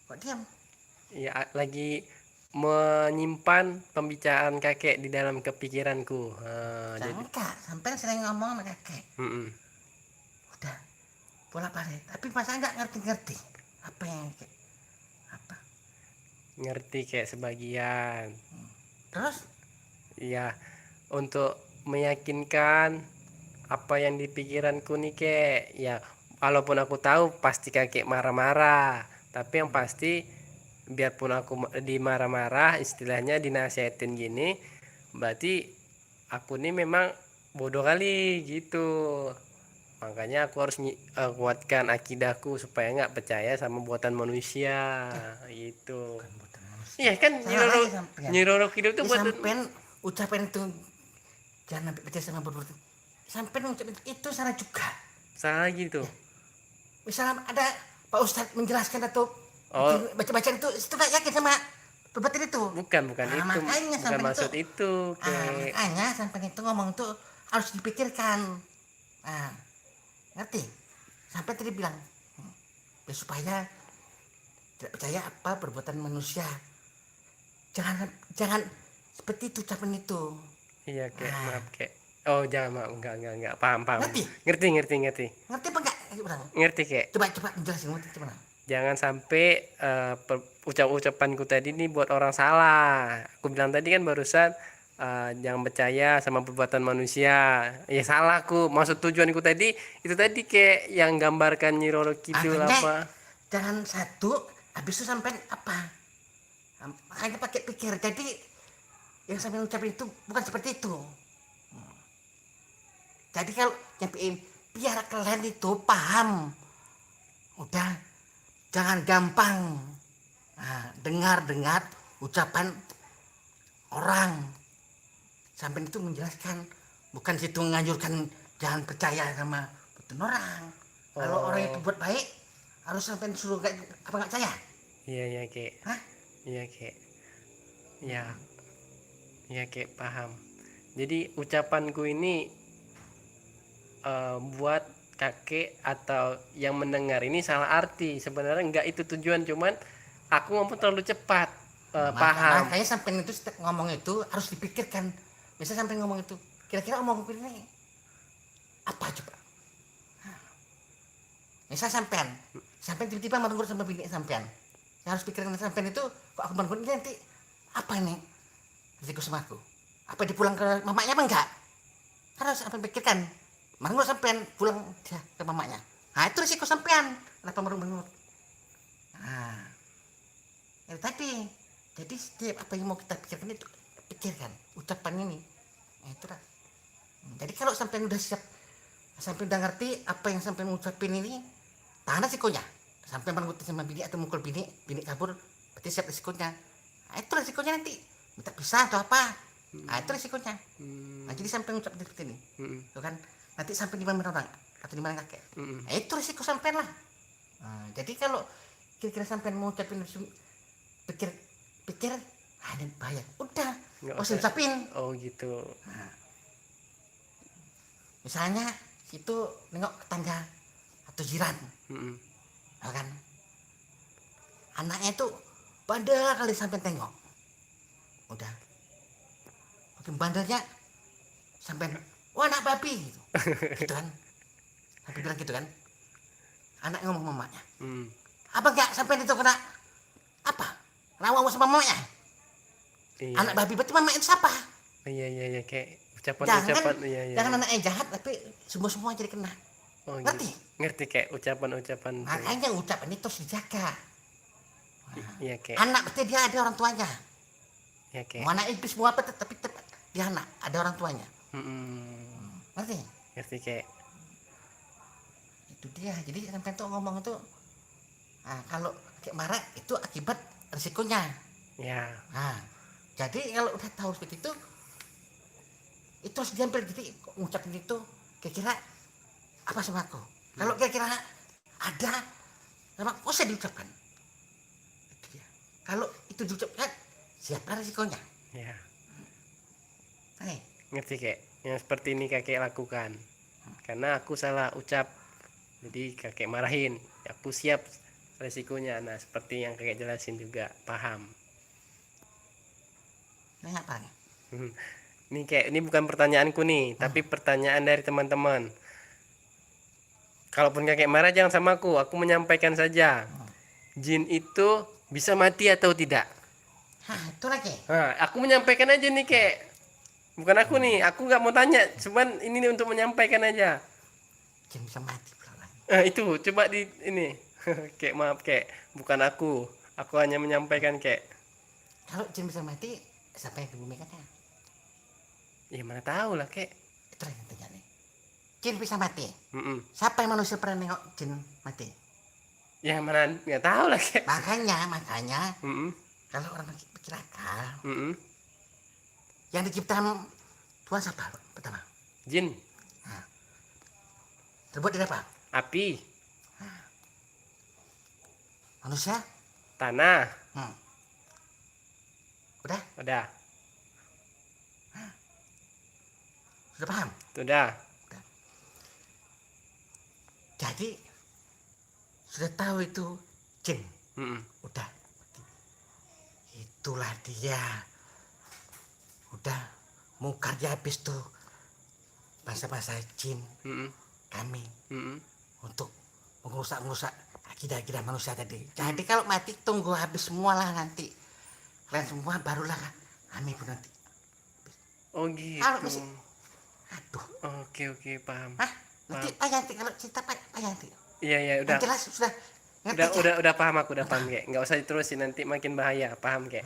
Kok diam? Ya lagi menyimpan pembicaraan kakek di dalam kepikiranku. Jadi Enggak, sampai sering ngomong sama kakek. mm-mm. Udah bolak balik. Tapi masa enggak ngerti-ngerti apa yang kayak apa. Ngerti kayak sebagian. Terus Ya untuk meyakinkan apa yang di pikiranku nih kek. Ya walaupun aku tahu pasti kakek marah-marah, tapi yang pasti biarpun aku dimarah-marah istilahnya dinasihatin gini, berarti aku nih memang bodoh kali gitu. Makanya aku harus kuatkan akidahku supaya nggak percaya sama buatan manusia gitu. bukan manusia. Iya kan Salah lagi sampean. Nyi Roro Kidul itu Ya, buatan sampean ucapan itu jangan sampai percaya sama berbuatan. Sampean ucapan itu salah juga. salah gitu. Misalnya ada Pak Ustadz menjelaskan atau Oh. baca-baca itu nggak yakin sama perbuatan itu. Bukan Nah, itu, makanya bukan sampai maksud itu, kek. makanya sampai itu ngomong tuh harus dipikirkan. Nah, ngerti? Sampai tadi bilang ya supaya tidak percaya apa perbuatan manusia. Jangan seperti itu ucapan itu. Iya kek, maaf kek. Oh jangan maaf, enggak, paham. Ngerti? Ngerti. Ngerti apa enggak? Bilang. Ngerti kek. Coba jelasin ngerti gimana? Jangan sampai ucapanku tadi ini buat orang salah. Aku bilang tadi kan barusan jangan percaya sama perbuatan manusia. Ya salah aku. Maksud tujuanku tadi itu tadi kek yang gambarkan Nyi Roro Kidul Makanya, apa. jangan satu habis itu sampai apa? Hanya pakai pikir. Jadi yang sampai ucapin itu bukan seperti itu. Jadi kalau nyampein biar kalian itu paham. Udah jangan gampang dengar ucapan orang. Sampai itu menjelaskan bukan situ menganjurkan jangan percaya sama betul orang. Kalau orang itu buat baik harus sampai suruh apa nggak percaya? Iya kek. Hah? Iya kek. Iya kek paham. Jadi ucapanku ini buat kakek atau yang mendengar ini salah arti. Sebenarnya enggak itu tujuan, cuman aku ngomong terlalu cepat. Paham. Makanya sampai itu setiap ngomong itu harus dipikirkan. Misalnya sampai ngomong itu, kira-kira omong ini apa coba? Misal sampean tiba-tiba merenggut sama bini sampean. Saya harus pikirkan sampean itu kok aku merenggut ini nanti apa ini? Risiko sama aku. Apa dipulang ke mamanya apa enggak? Harus sampean pikirkan. Merenggut sampean pulang dia ke mamanya. Nah itu risiko sampean. Kenapa merenggut? Nah, itu tadi. Jadi setiap apa yang mau kita pikirkan itu pikirkan ucapan ini. Nah, itulah. Jadi kalau sampean udah siap, sampai udah ngerti apa yang sampai ngucapin ini, tahan resikonya. Sampai merenggut sama bini atau mukul bini kabur, berarti siap resikonya. Nah, itu resikonya nanti minta pisah atau apa. Nah, itu resikonya. Nah, jadi sampai ngucap seperti ini. Tuh kan, nanti sampai di mana orang atau di mana kakek. Nah, itu resiko sampean lah. Nah, jadi kalau kira-kira sampean mau ucapin pikir ada bahaya. Udah, Nggak usah usah. ucapin. Oh gitu. Misalnya itu nengok tetangga atau jiran, ya kan? Anaknya itu bandel kali sampai tengok. Udah. Makin bandelnya sampai wah anak babi gitu. Gitu kan. Sampai bilang gitu kan. Anak ngomong mamanya. Apa enggak sampai itu kena apa? Ngomong sama mamanya. Iya. Anak babi berarti mamanya itu siapa? Iya kayak ucapan-ucapan. Iya. Jangan anaknya jahat tapi semua jadi kena. Oh, Ngerti? gitu. Ngerti kayak ucapan-ucapan. Makanya ucapan itu harus dijaga. Iya kayak. Anak berarti dia ada orang tuanya. Iya kayak. Mau anak iblis mau apa tapi tetap dia anak, ada orang tuanya. Ngerti? Ngerti kayak. Itu dia. Jadi sampai tuh ngomong itu, nah, kalau kayak marah itu akibat resikonya. Ya. Nah, jadi kalau udah tahu seperti itu harus diambil. Jadi ngucapin itu kira-kira apa sama aku? Kalau kira-kira ada, memang usah diucapkan. Itu dia. Kalau itu diucapkan, siapa resikonya? Ya. Nih, Ngerti kayak. Yang seperti ini kakek lakukan. Karena aku salah ucap. Jadi kakek marahin. Aku siap resikonya. Nah seperti yang kakek jelasin juga. Paham. ini apa nih? Ini kayak ini bukan pertanyaanku nih, tapi pertanyaan dari teman-teman. Kalaupun kakek marah jangan sama aku menyampaikan saja. Jin itu bisa mati atau tidak? Hah, itu lagi. Nah, aku menyampaikan aja nih kek. Bukan aku nih, aku nggak mau tanya, cuman ini nih untuk menyampaikan aja. Jin bisa mati pula lagi. Itu coba di ini. Kek maaf kek, bukan aku. Aku hanya menyampaikan kek. Kalau jin bisa mati, siapa yang kebumikannya? Ya mana tahu lah kek. Itu yang tanya nih. Jin bisa mati. Mm-mm. Siapa yang manusia pernah nengok jin mati? Ya mana nggak tahu lah kek. Makanya Mm-mm. kalau orang pikir akal, Mm-mm. yang diciptakan Tuhan siapa pertama? Jin, Terbuat dari apa? api, Manusia? tanah, Udah? udah, Sudah paham? udah. Jadi sudah tahu itu jin. Mm-mm. Udah. Itulah dia. Udah mungkar dia habis tuh. Masa-masa jin Mm-mm. kami Mm-mm. untuk mengusak-ngusak akidah-akidah manusia tadi. Jadi kalau mati tunggu habis semua lah nanti. Kalian semua barulah kami pun nanti. Oh gitu. Kalau masih, aduh. Oke paham. Hah? Nanti Pak Yanti kalau cerita Pak Yanti. Iya udah. Yang jelas sudah ngerti Udah paham aku, udah paham kek. Nggak usah diterusin nanti makin bahaya. Paham kek.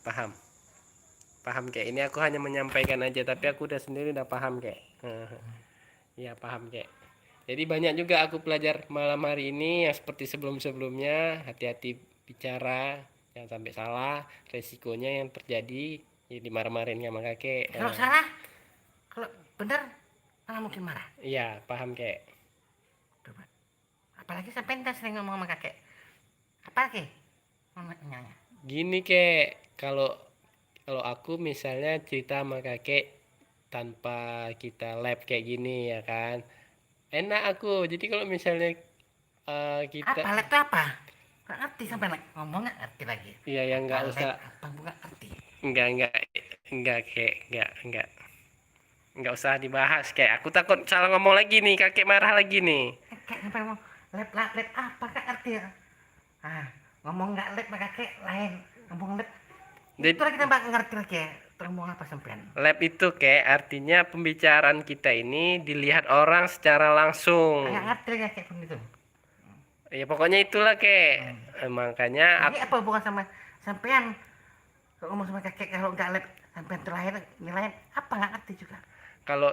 Paham kek. Ini aku hanya menyampaikan aja tapi aku udah sendiri udah paham kek. Iya paham kek. Jadi banyak juga aku pelajar malam hari ini yang seperti sebelum-sebelumnya. Hati-hati bicara, jangan sampai salah. Resikonya yang terjadi ya dimarah-marahin sama kakek. Kalau salah, kalau benar, mana mungkin marah. Iya paham kek. Coba. Apalagi sampai ente sering ngomong sama kakek. Apalagi? Ngomongnya. Gini kek, kalau aku misalnya cerita sama kakek tanpa kita lab kayak gini ya kan. Enak aku. Jadi kalau misalnya kita Apa lab itu apa? Nggak ngerti sampai ngomong nggak ngerti lagi. iya yang nggak Apa lab usah apa bukan ngerti. enggak kayak enggak usah dibahas kayak aku takut salah ngomong lagi nih, kakek marah lagi nih. Kayak sampai ngomong lab apa nggak ngerti ya. Ngomong nggak lab maka kayak lain. Ngomong lab Jadi itu lagi nggak ngerti lagi ya. Ngomong apa sampean? lab itu kayak artinya pembicaraan kita ini dilihat orang secara langsung. Nggak ngerti lagi kayak begitu. Ya pokoknya itulah kayak makanya Ini apa hubungan sama sampean? Kalau ngomong sama kakek kalau nggak lab sampean terlahir nilai apa nggak ngerti juga. kalau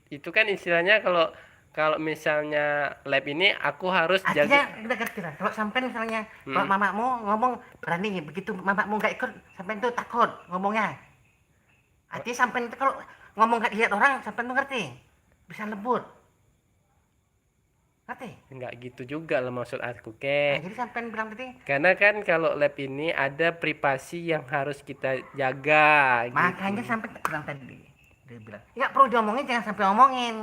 itu kan istilahnya kalau kalau misalnya lab ini aku harus Artinya jaga. udah ngerti lah. Kalau sampean misalnya kalau mamamu ngomong berani begitu mamamu nggak ikut sampean tuh takut ngomongnya. Artinya sampean itu kalau ngomong nggak dilihat orang sampean tuh ngerti bisa lembut. Ngerti? Enggak gitu juga lah maksud aku Nah, kek. jadi sampean bilang tadi Karena kan kalau lab ini ada privasi yang harus kita jaga makanya gitu. sampai bilang tadi dia bilang nggak perlu diomongin jangan sampai omongin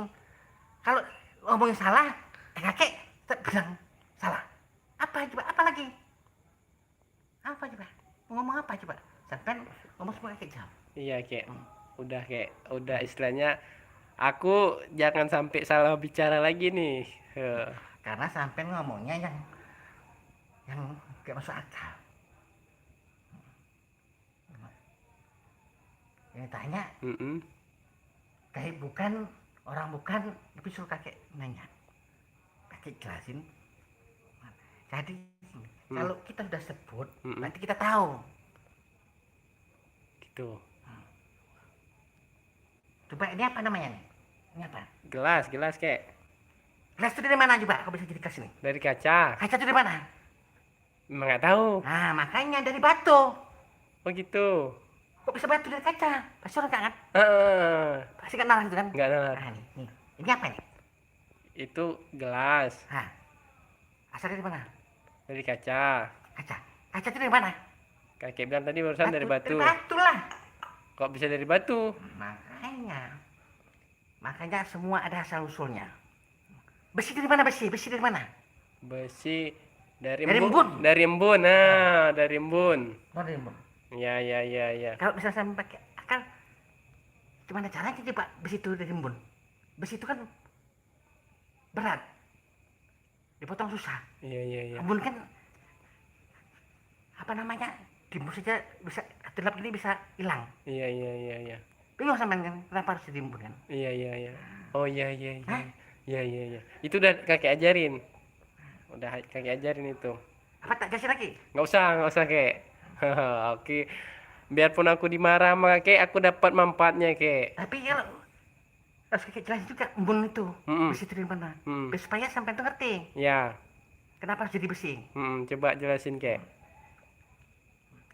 kalau ngomongin salah kakek tetap bilang salah apa coba apa coba mau ngomong apa coba sampai ngomong semua kakek jawab Iya kek. Udah istilahnya aku jangan sampai salah bicara lagi nih. karena sampai ngomongnya yang gak masuk akal ini tanya Mm-mm. kayak bukan orang bukan tapi suruh kakek nanya kakek jelasin jadi kalau kita sudah sebut nanti kita tahu Gitu. coba ini apa namanya nih ini apa Gelas kek. gelas itu dari mana coba kok bisa jadi gelas ini Dari kaca. kaca itu dari mana Emang nggak tahu. nah makanya dari batu Oh gitu. kok bisa batu dari kaca pasti orang kan pasti kan narang itu kan Nggak nalar. nah nih ini apa nih Itu gelas nah asal dari mana dari kaca. kaca itu dari mana Kakek bilang tadi barusan dari batu. dari batu lah Kok bisa dari batu? makanya semua ada asal usulnya besi dari mana besi dari mana Besi dari Dari embun. embun. Dari embun. Nah, dari embun. dari embun Ya. kalau misalnya sampai pakai akal gimana caranya coba besi itu dari embun besi itu kan berat dipotong susah Iya. embun kan apa namanya dimbun saja bisa gelap gini bisa hilang Iya. bingung sampean kan kenapa harus dimbun kan Iya. Oh iya. Hah? Iya. Itu udah kakek ajarin. Udah kakek ajarin itu. apa tak kasih lagi Nggak usah kek. Oke. Biarpun aku dimarah sama kakek, aku dapat manfaatnya kek. tapi kalau harus kakek jelasin juga embun itu besi itu dari mana supaya sampean tuh ngerti Ya. kenapa harus jadi besi Coba jelasin kek.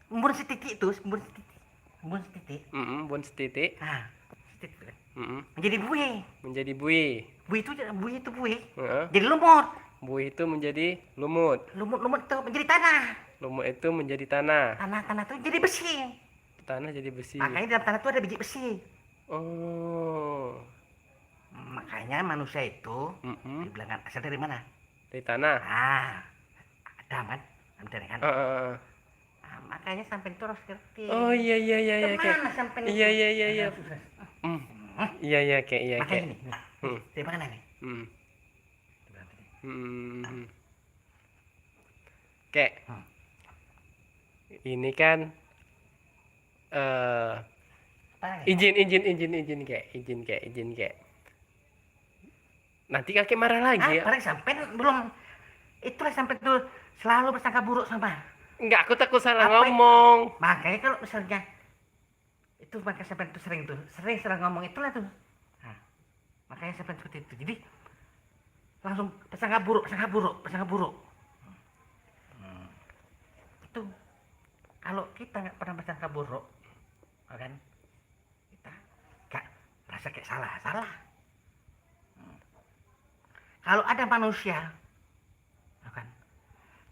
embun setitik itu embun setitik Bun setitik. nah setitik Mm-mm. menjadi buih Menjadi buih. buih Heeh. jadi lumut Buih itu menjadi lumut. lumut itu menjadi tanah Lumut itu menjadi tanah. tanah itu jadi besi Tanah jadi besi. makanya dalam tanah itu ada biji besi Oh. makanya manusia itu Mm-mm. dibilang asal dari mana Dari tanah. Adam kan dari kan Heeh. makanya sampai itu harus ngerti Oh iya kek. kemana sampai itu Iya. Iya kek, iya makanya kek. nih Hmm. dari mana nih Hmm. Kek. Ini kan apa nih izin kek. Nanti kakek marah lagi ya. paling sampai belum itulah sampai itu selalu bersangka buruk sama Enggak, aku takut salah Apa- ngomong. makanya kalau misalnya itu maka sampai itu sering ngomong itulah tuh nah, makanya sampai seperti itu jadi langsung bersangka buruk itu kalau kita nggak pernah bersangka buruk kan kita nggak merasa kayak salah kalau ada manusia kan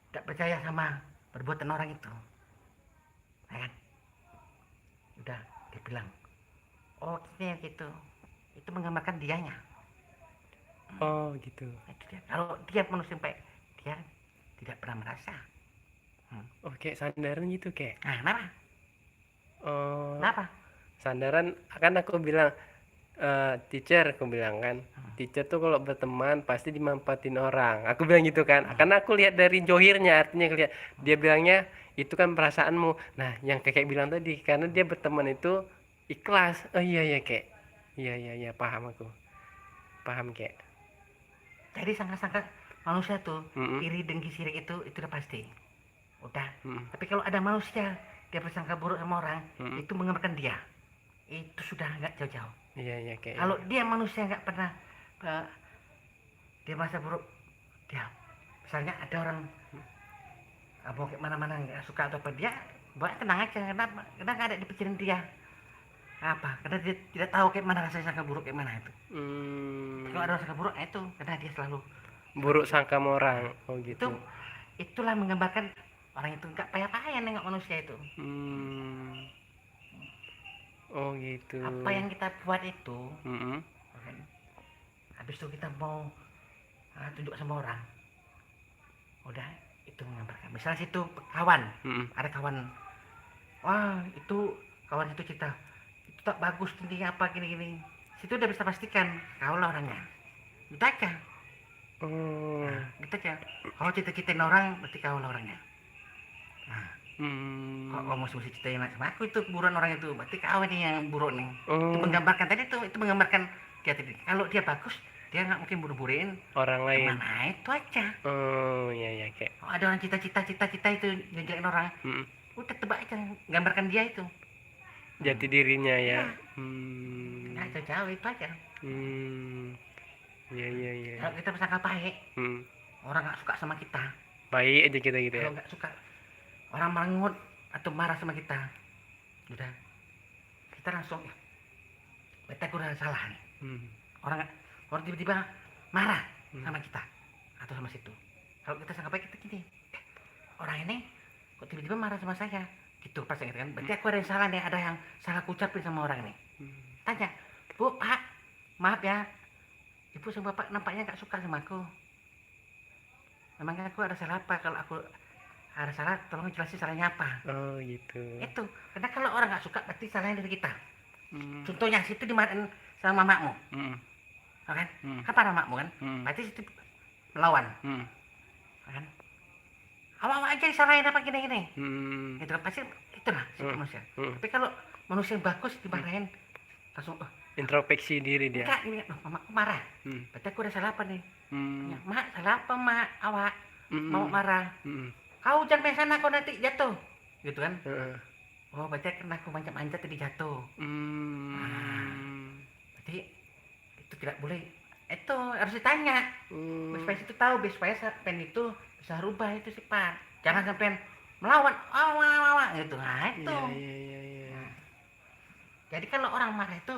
nggak percaya sama perbuatan orang itu kan udah dia bilang Oh gitu. Itu menggambarkan dianya. Oh gitu. Itu dia. Kalau dia manusia baik, dia tidak pernah merasa. Oke, sandaran gitu kek. Nah, kenapa? Oh, Kenapa? sandaran kan aku bilang teacher, aku bilang kan. Teacher tuh kalau berteman pasti dimanfaatin orang. Aku bilang gitu kan. Karena aku lihat dari johirnya, artinya lihat dia bilangnya itu kan perasaanmu. Nah, yang kakek bilang tadi karena dia berteman itu ikhlas. Oh iya ya kek. Iya iya iya, paham aku. Paham kek. Jadi sangka-sangka manusia tuh Mm-mm. iri dengki sirik itu udah pasti. Udah. Mm-mm. Tapi kalau ada manusia dia bersangka buruk sama orang, Mm-mm. itu menggambarkan dia. Itu sudah nggak jauh-jauh. Iya iya kek. Kalau dia manusia nggak pernah eh, dia merasa buruk, dia misalnya ada orang mau ke mana-mana nggak suka atau apa, dia buat tenang aja. Kenapa? Karena nggak ada di pikiran dia. Apa? Karena dia tidak tahu kayak mana rasanya sangka buruk kayak mana itu. Kalau ada sangka buruk itu karena dia selalu Buruk sangka sama orang. Oh itu gitu. itulah menggambarkan orang itu nggak payah-payah nengok manusia itu. Oh gitu. Apa yang kita buat itu, Mm-mm. oke, habis itu kita mau tunjuk sama orang, udah itu menggambarkan. Misalnya situ kawan, Mm-mm. ada kawan, wah itu kawan itu kita itu tak bagus ini apa gini-gini, situ udah bisa pastikan kau lah orangnya, itu aja. Oh. Gitu aja. Kalau cita-citain orang berarti kau lah orangnya. Kalau kamu mesti ceritain sama aku itu buruan orang itu, berarti kau ini yang buruk nih. Itu Oh, menggambarkan tadi itu menggambarkan dia tadi. Kalau dia bagus, dia nggak mungkin buru-buruin orang lain. kemana itu aja. Oh, iya ya kek. Kalau ada orang cita-cita itu ngejelekin orang, Mm-mm. udah tebak aja, gambarkan dia itu. Jati dirinya ya. Iya. Hmm. Nggak jauh itu aja. Hmm. Iya iya iya. Kalau kita bersangka baik, Hmm. orang nggak suka sama kita. Baik aja kita gitu ya. Kalau nggak suka, orang merengut atau marah sama kita, udah kita langsung, berarti aku udah salah nih. Hmm. Orang tiba-tiba marah sama kita atau sama situ. Kalau kita sangka baik kita gini, orang ini kok tiba-tiba marah sama saya, gitu pas kan? Berarti aku ada yang salah nih, ada yang salah aku ucapin sama orang ini. Tanya, Bu, Pak, maaf ya, Ibu sama Bapak nampaknya nggak suka sama aku. Memangnya aku ada salah apa? Kalau aku ada salah, tolong jelasin salahnya apa. Oh gitu. Itu, karena kalau orang nggak suka berarti salahnya dari kita. Hmm. Contohnya situ dimarahin sama mamamu, Hmm. kan? Hmm. Apa namamu kan? Hmm. Berarti situ melawan, Hmm. kan? Awal-awal aja disalahin apa gini-gini. Hmm. Gitu kan pasti itulah situ manusia. Tapi kalau manusia yang bagus dimarahin langsung, Introspeksi diri dia. enggak ini, mamaku marah. Berarti aku udah salah apa nih? Hmm. Ya, mak, salah apa mak? Awak, mau marah. Hmm. Kau jangan main sana, kau nanti jatuh. Gitu kan? Heeh. Oh, berarti karena aku manjat-manjat tadi jatuh. Hmm. Berarti itu tidak boleh. Itu harus ditanya. Supaya itu tahu, supaya pen itu bisa rubah itu sifat. Jangan sampai melawan, gitu. Nah, itu. Iya iya iya. Jadi kalau orang marah itu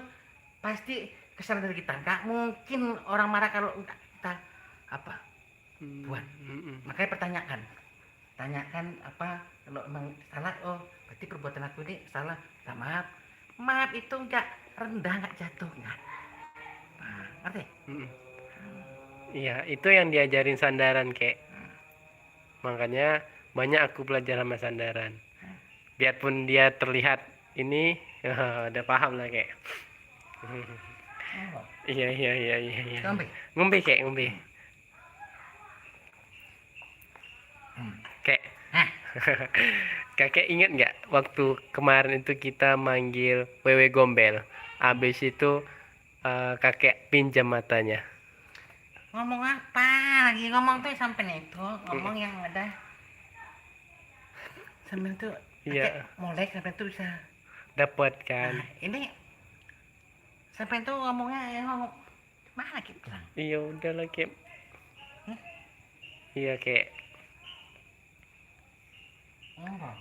pasti kesalahan dari kita. Nggak mungkin orang marah kalau enggak kita apa buat. Makanya pertanyakan. Tanyakan apa kalau emang salah, oh berarti perbuatan aku ini salah. Minta maaf. Maaf itu enggak rendah, enggak jatuh, enggak. Nah, ngerti? Iya, itu yang diajarin Sandaran, kek. Makanya banyak aku belajar sama Sandaran. Biarpun dia terlihat ini udah paham lah, kek. Oh, Iya iya iya iya iya. ngombe. Ngombe, kek, ngombe. Kek. Nah, Kakek ingat nggak waktu kemarin itu kita manggil Wewe Gombel. Habis itu kakek pinjam matanya. ngomong apa? Lagi ngomong tuh sampai itu, ngomong yang ada sampai itu Iya. molek sampai itu bisa. Dapat kan. Nah, ini sampai itu ngomongnya ngomong mana gitu bilang. Iya udah lah, kek. Iya, kek. Ngomong.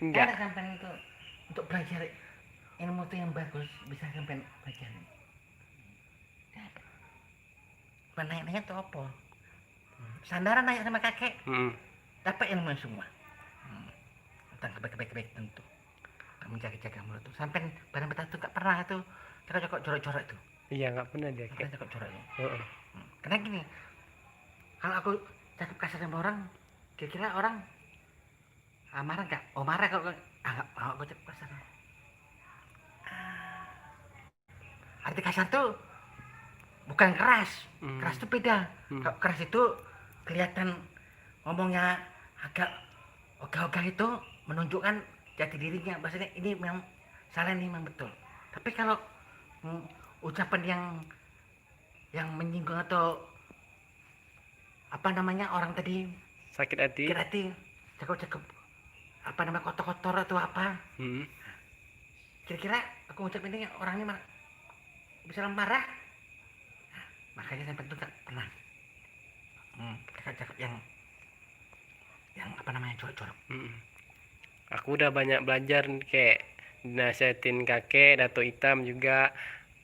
Enggak. Ada sampai itu untuk belajar ilmu itu yang bagus bisa sampai belajar. Nanya-nanya tuh apa? Sandaran nanya sama kakek, dapat ilmu semua. Tentang kebaikan tentu. menjaga-jaga mulut tuh. Sampai barang betah tuh nggak pernah tuh cakap-cakap jorok-jorok tuh. Iya, nggak pernah dia Nggak kayak. pernah cakap jorok tuh. Heeh. Karena gini, kalau aku cakap kasar sama orang, kira-kira orang marah nggak? Oh marah kalau nggak mau aku cakap kasar. Arti kasar tuh bukan keras, keras itu beda. Kalau keras itu kelihatan ngomongnya agak ogah-ogah, itu menunjukkan jati dirinya, maksudnya ini memang salah, ini memang betul. Tapi kalau ucapan yang menyinggung atau apa namanya, orang tadi Sakit hati. hati cakep apa namanya, kotor-kotor atau apa, kira-kira aku ucap ini orang ini bisa marah. Nah, makanya sampai itu gak pernah cakap yang apa namanya, jorok-jorok. Aku udah banyak belajar kayak nasihatin kakek, Dato Hitam juga,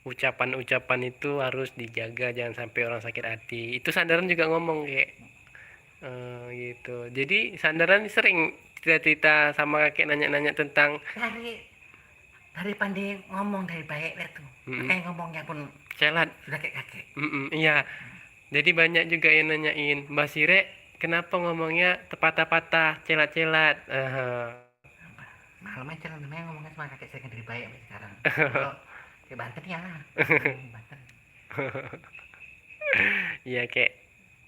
ucapan-ucapan itu harus dijaga, jangan sampai orang sakit hati. Itu Sandaran juga ngomong kayak gitu. Jadi Sandaran sering cerita-cerita sama kakek, nanya-nanya tentang Dari pandai ngomong dari baik lihat tuh. Makanya ngomongnya pun celat. sudah kayak kakek. Iya. Jadi banyak juga yang nanyain, Mbak Sire kenapa ngomongnya patah-patah, celat-celat. Malam aja lah namanya ngomongnya sama kakek saya dari baik sampai sekarang. Kalau di Banten ya lah. Banten. Iya kayak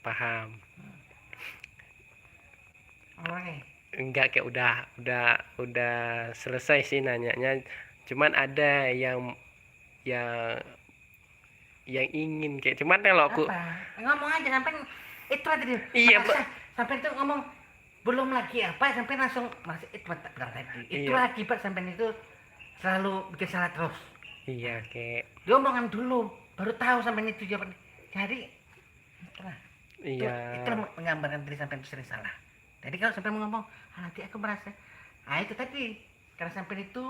paham. Enggak, kayak udah selesai sih nanyanya. Cuman ada yang ingin kayak, cuman kalau aku Ngomong aja sampai itu tadi. Iya, sampai itu ngomong belum lagi apa, sampai langsung masih itu tak bilang tadi. Itu Iya. lagi Pak, sampai itu selalu bikin salah terus. Iya kayak Dia omongan dulu baru tahu sampai itu jawaban. Jadi itulah. iya. Itu menggambarkan diri sampai itu sering salah. Jadi kalau sampai mau ngomong, nanti aku merasa, itu tadi karena sampai itu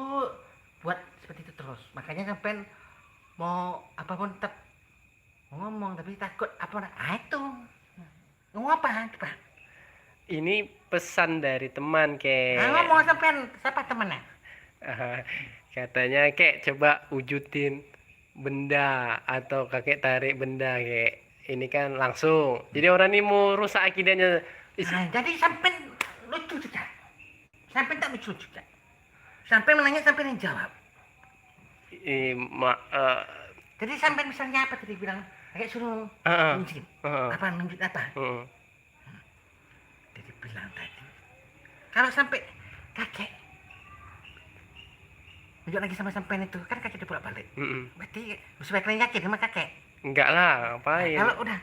buat seperti itu terus. Makanya sampai mau apapun tetap mau ngomong, tapi takut apa, itu ngomong apa coba. Ini pesan dari teman kayak. Ngomong sampai siapa temennya? Katanya kayak coba wujudin benda atau kakek tarik benda kayak ini kan langsung. Jadi orang ini mau rusak akidahnya. Jadi sampai lucu juga. Sampai tak lucu juga. Sampai menanya sampai yang jawab. Jadi sampai misalnya apa tadi bilang, kayak suruh nunjukin. Apa nunjuk apa? Jadi bilang tadi, kalau sampai kakek nunjuk lagi sama sampean itu, kan kakek dibolak balik. Berarti sebaiknya yakin sama kakek. Enggak lah, ngapain? Kalau udah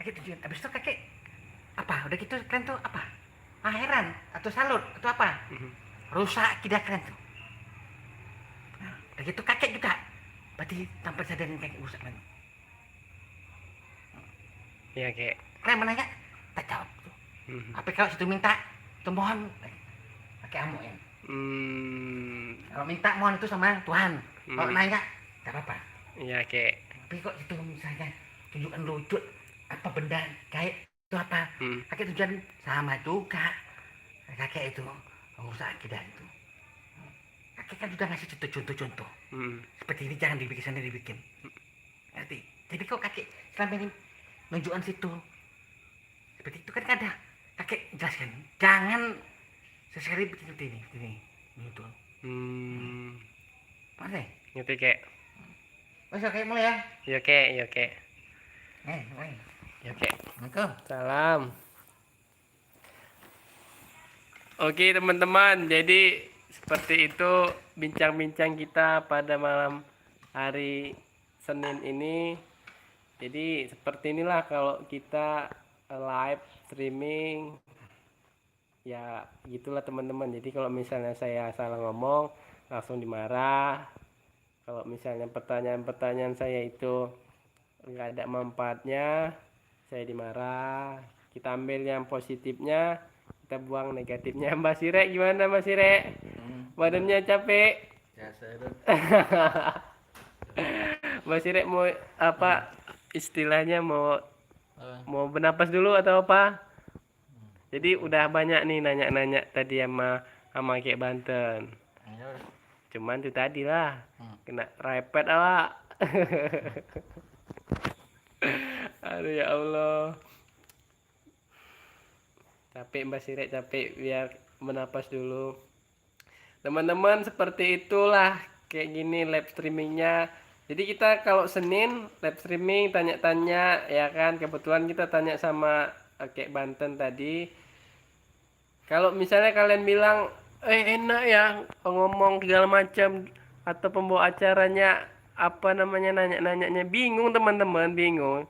kakek tunjukin, habis itu kakek apa? Udah gitu kalian tuh apa? Heran atau salut atau apa? Rusak akidah kalian tuh. Nah, udah gitu kakek juga, berarti tanpa sadar kakek rusak kan? Iya kayak. Kalian menanya, tak jawab tuh. Tapi kalau situ minta, itu mohon, pakai amu ya. Kalau minta mohon itu sama Tuhan. Kalau nanya, tak apa-apa. Iya kayak. Tapi kok itu misalnya tunjukkan wujud apa benda kayak itu apa? Kakek tujuan sama juga. Kakek itu merusak akidah itu. Kakek kan sudah ngasih contoh-contoh. Seperti ini jangan dibikin sendiri dibikin. Ngerti? Jadi kok kakek selama ini nunjukkan situ. Seperti itu kan ada. Kakek jelaskan. Jangan sesekali bikin seperti ini. Itu. Mana? Ngerti kayak. Wes oke mulai ya. Iya kayak, iya kayak. Mulai. Ya kayak. Assalamualaikum. Salam. Oke teman-teman, jadi seperti itu bincang-bincang kita pada malam hari Senin ini. Jadi seperti inilah kalau kita live streaming, ya gitulah teman-teman. Jadi kalau misalnya saya salah ngomong langsung dimarah. Kalau misalnya pertanyaan-pertanyaan saya itu nggak ada manfaatnya, saya dimarah. Kita ambil yang positifnya, kita buang negatifnya. Mbak Sire gimana Mbak Sire? Badannya capek? Ya saya Mbak Sire mau apa istilahnya, mau bernapas dulu atau apa? Jadi udah banyak nih nanya-nanya tadi sama kayak Banten. Ya. Cuman itu tadi lah, Hmm. kena repet awak. Aduh ya Allah. Capek Mbak Sirek, capek, biar menapas dulu. Teman-teman, seperti itulah kayak gini live streamingnya. Jadi kita kalau Senin live streaming tanya-tanya ya kan, kebetulan kita tanya sama kayak Banten tadi. Kalau misalnya kalian bilang enak ya ngomong segala macam, atau pembawa acaranya apa namanya nanya-nanyanya bingung, teman-teman, bingung.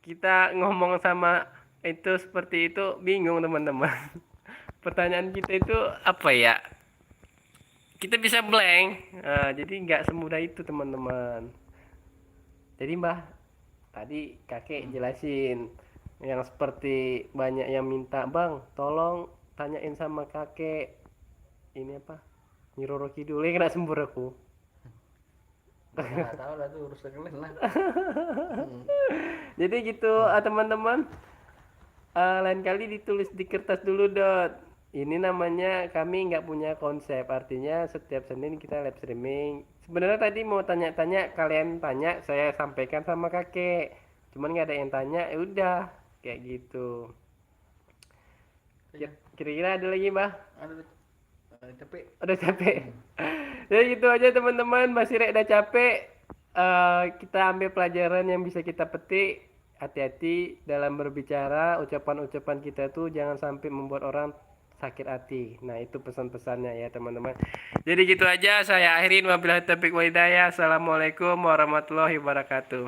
Kita ngomong sama itu seperti itu bingung, teman-teman. Pertanyaan kita itu apa ya? Kita bisa blank. Nah, jadi nggak semudah itu, teman-teman. Jadi Mbah, tadi kakek jelasin yang seperti banyak yang minta, bang tolong tanyain sama kakek ini apa, Nyi Roro Kidul, kena sembur aku. Nggak tahu lah, tuh urusan kalian lah. Jadi gitu teman-teman. Lain kali ditulis di kertas dulu, Dot. Ini namanya kami nggak punya konsep, artinya setiap Senin kita live streaming. Sebenarnya tadi mau tanya-tanya, kalian tanya, saya sampaikan sama kakek. Cuman nggak ada yang tanya, ya udah kayak gitu. Kira-kira ada lagi, Mbah? Tapi Udah capek. Jadi gitu aja teman-teman, Mas Sirek udah capek. Kita ambil pelajaran yang bisa kita petik. Hati-hati dalam berbicara, ucapan-ucapan kita tuh jangan sampai membuat orang sakit hati. Nah, itu pesan-pesannya ya teman-teman. Jadi gitu aja, saya akhirin, wabillahi taufiq wal hidayah. Assalamualaikum warahmatullahi wabarakatuh.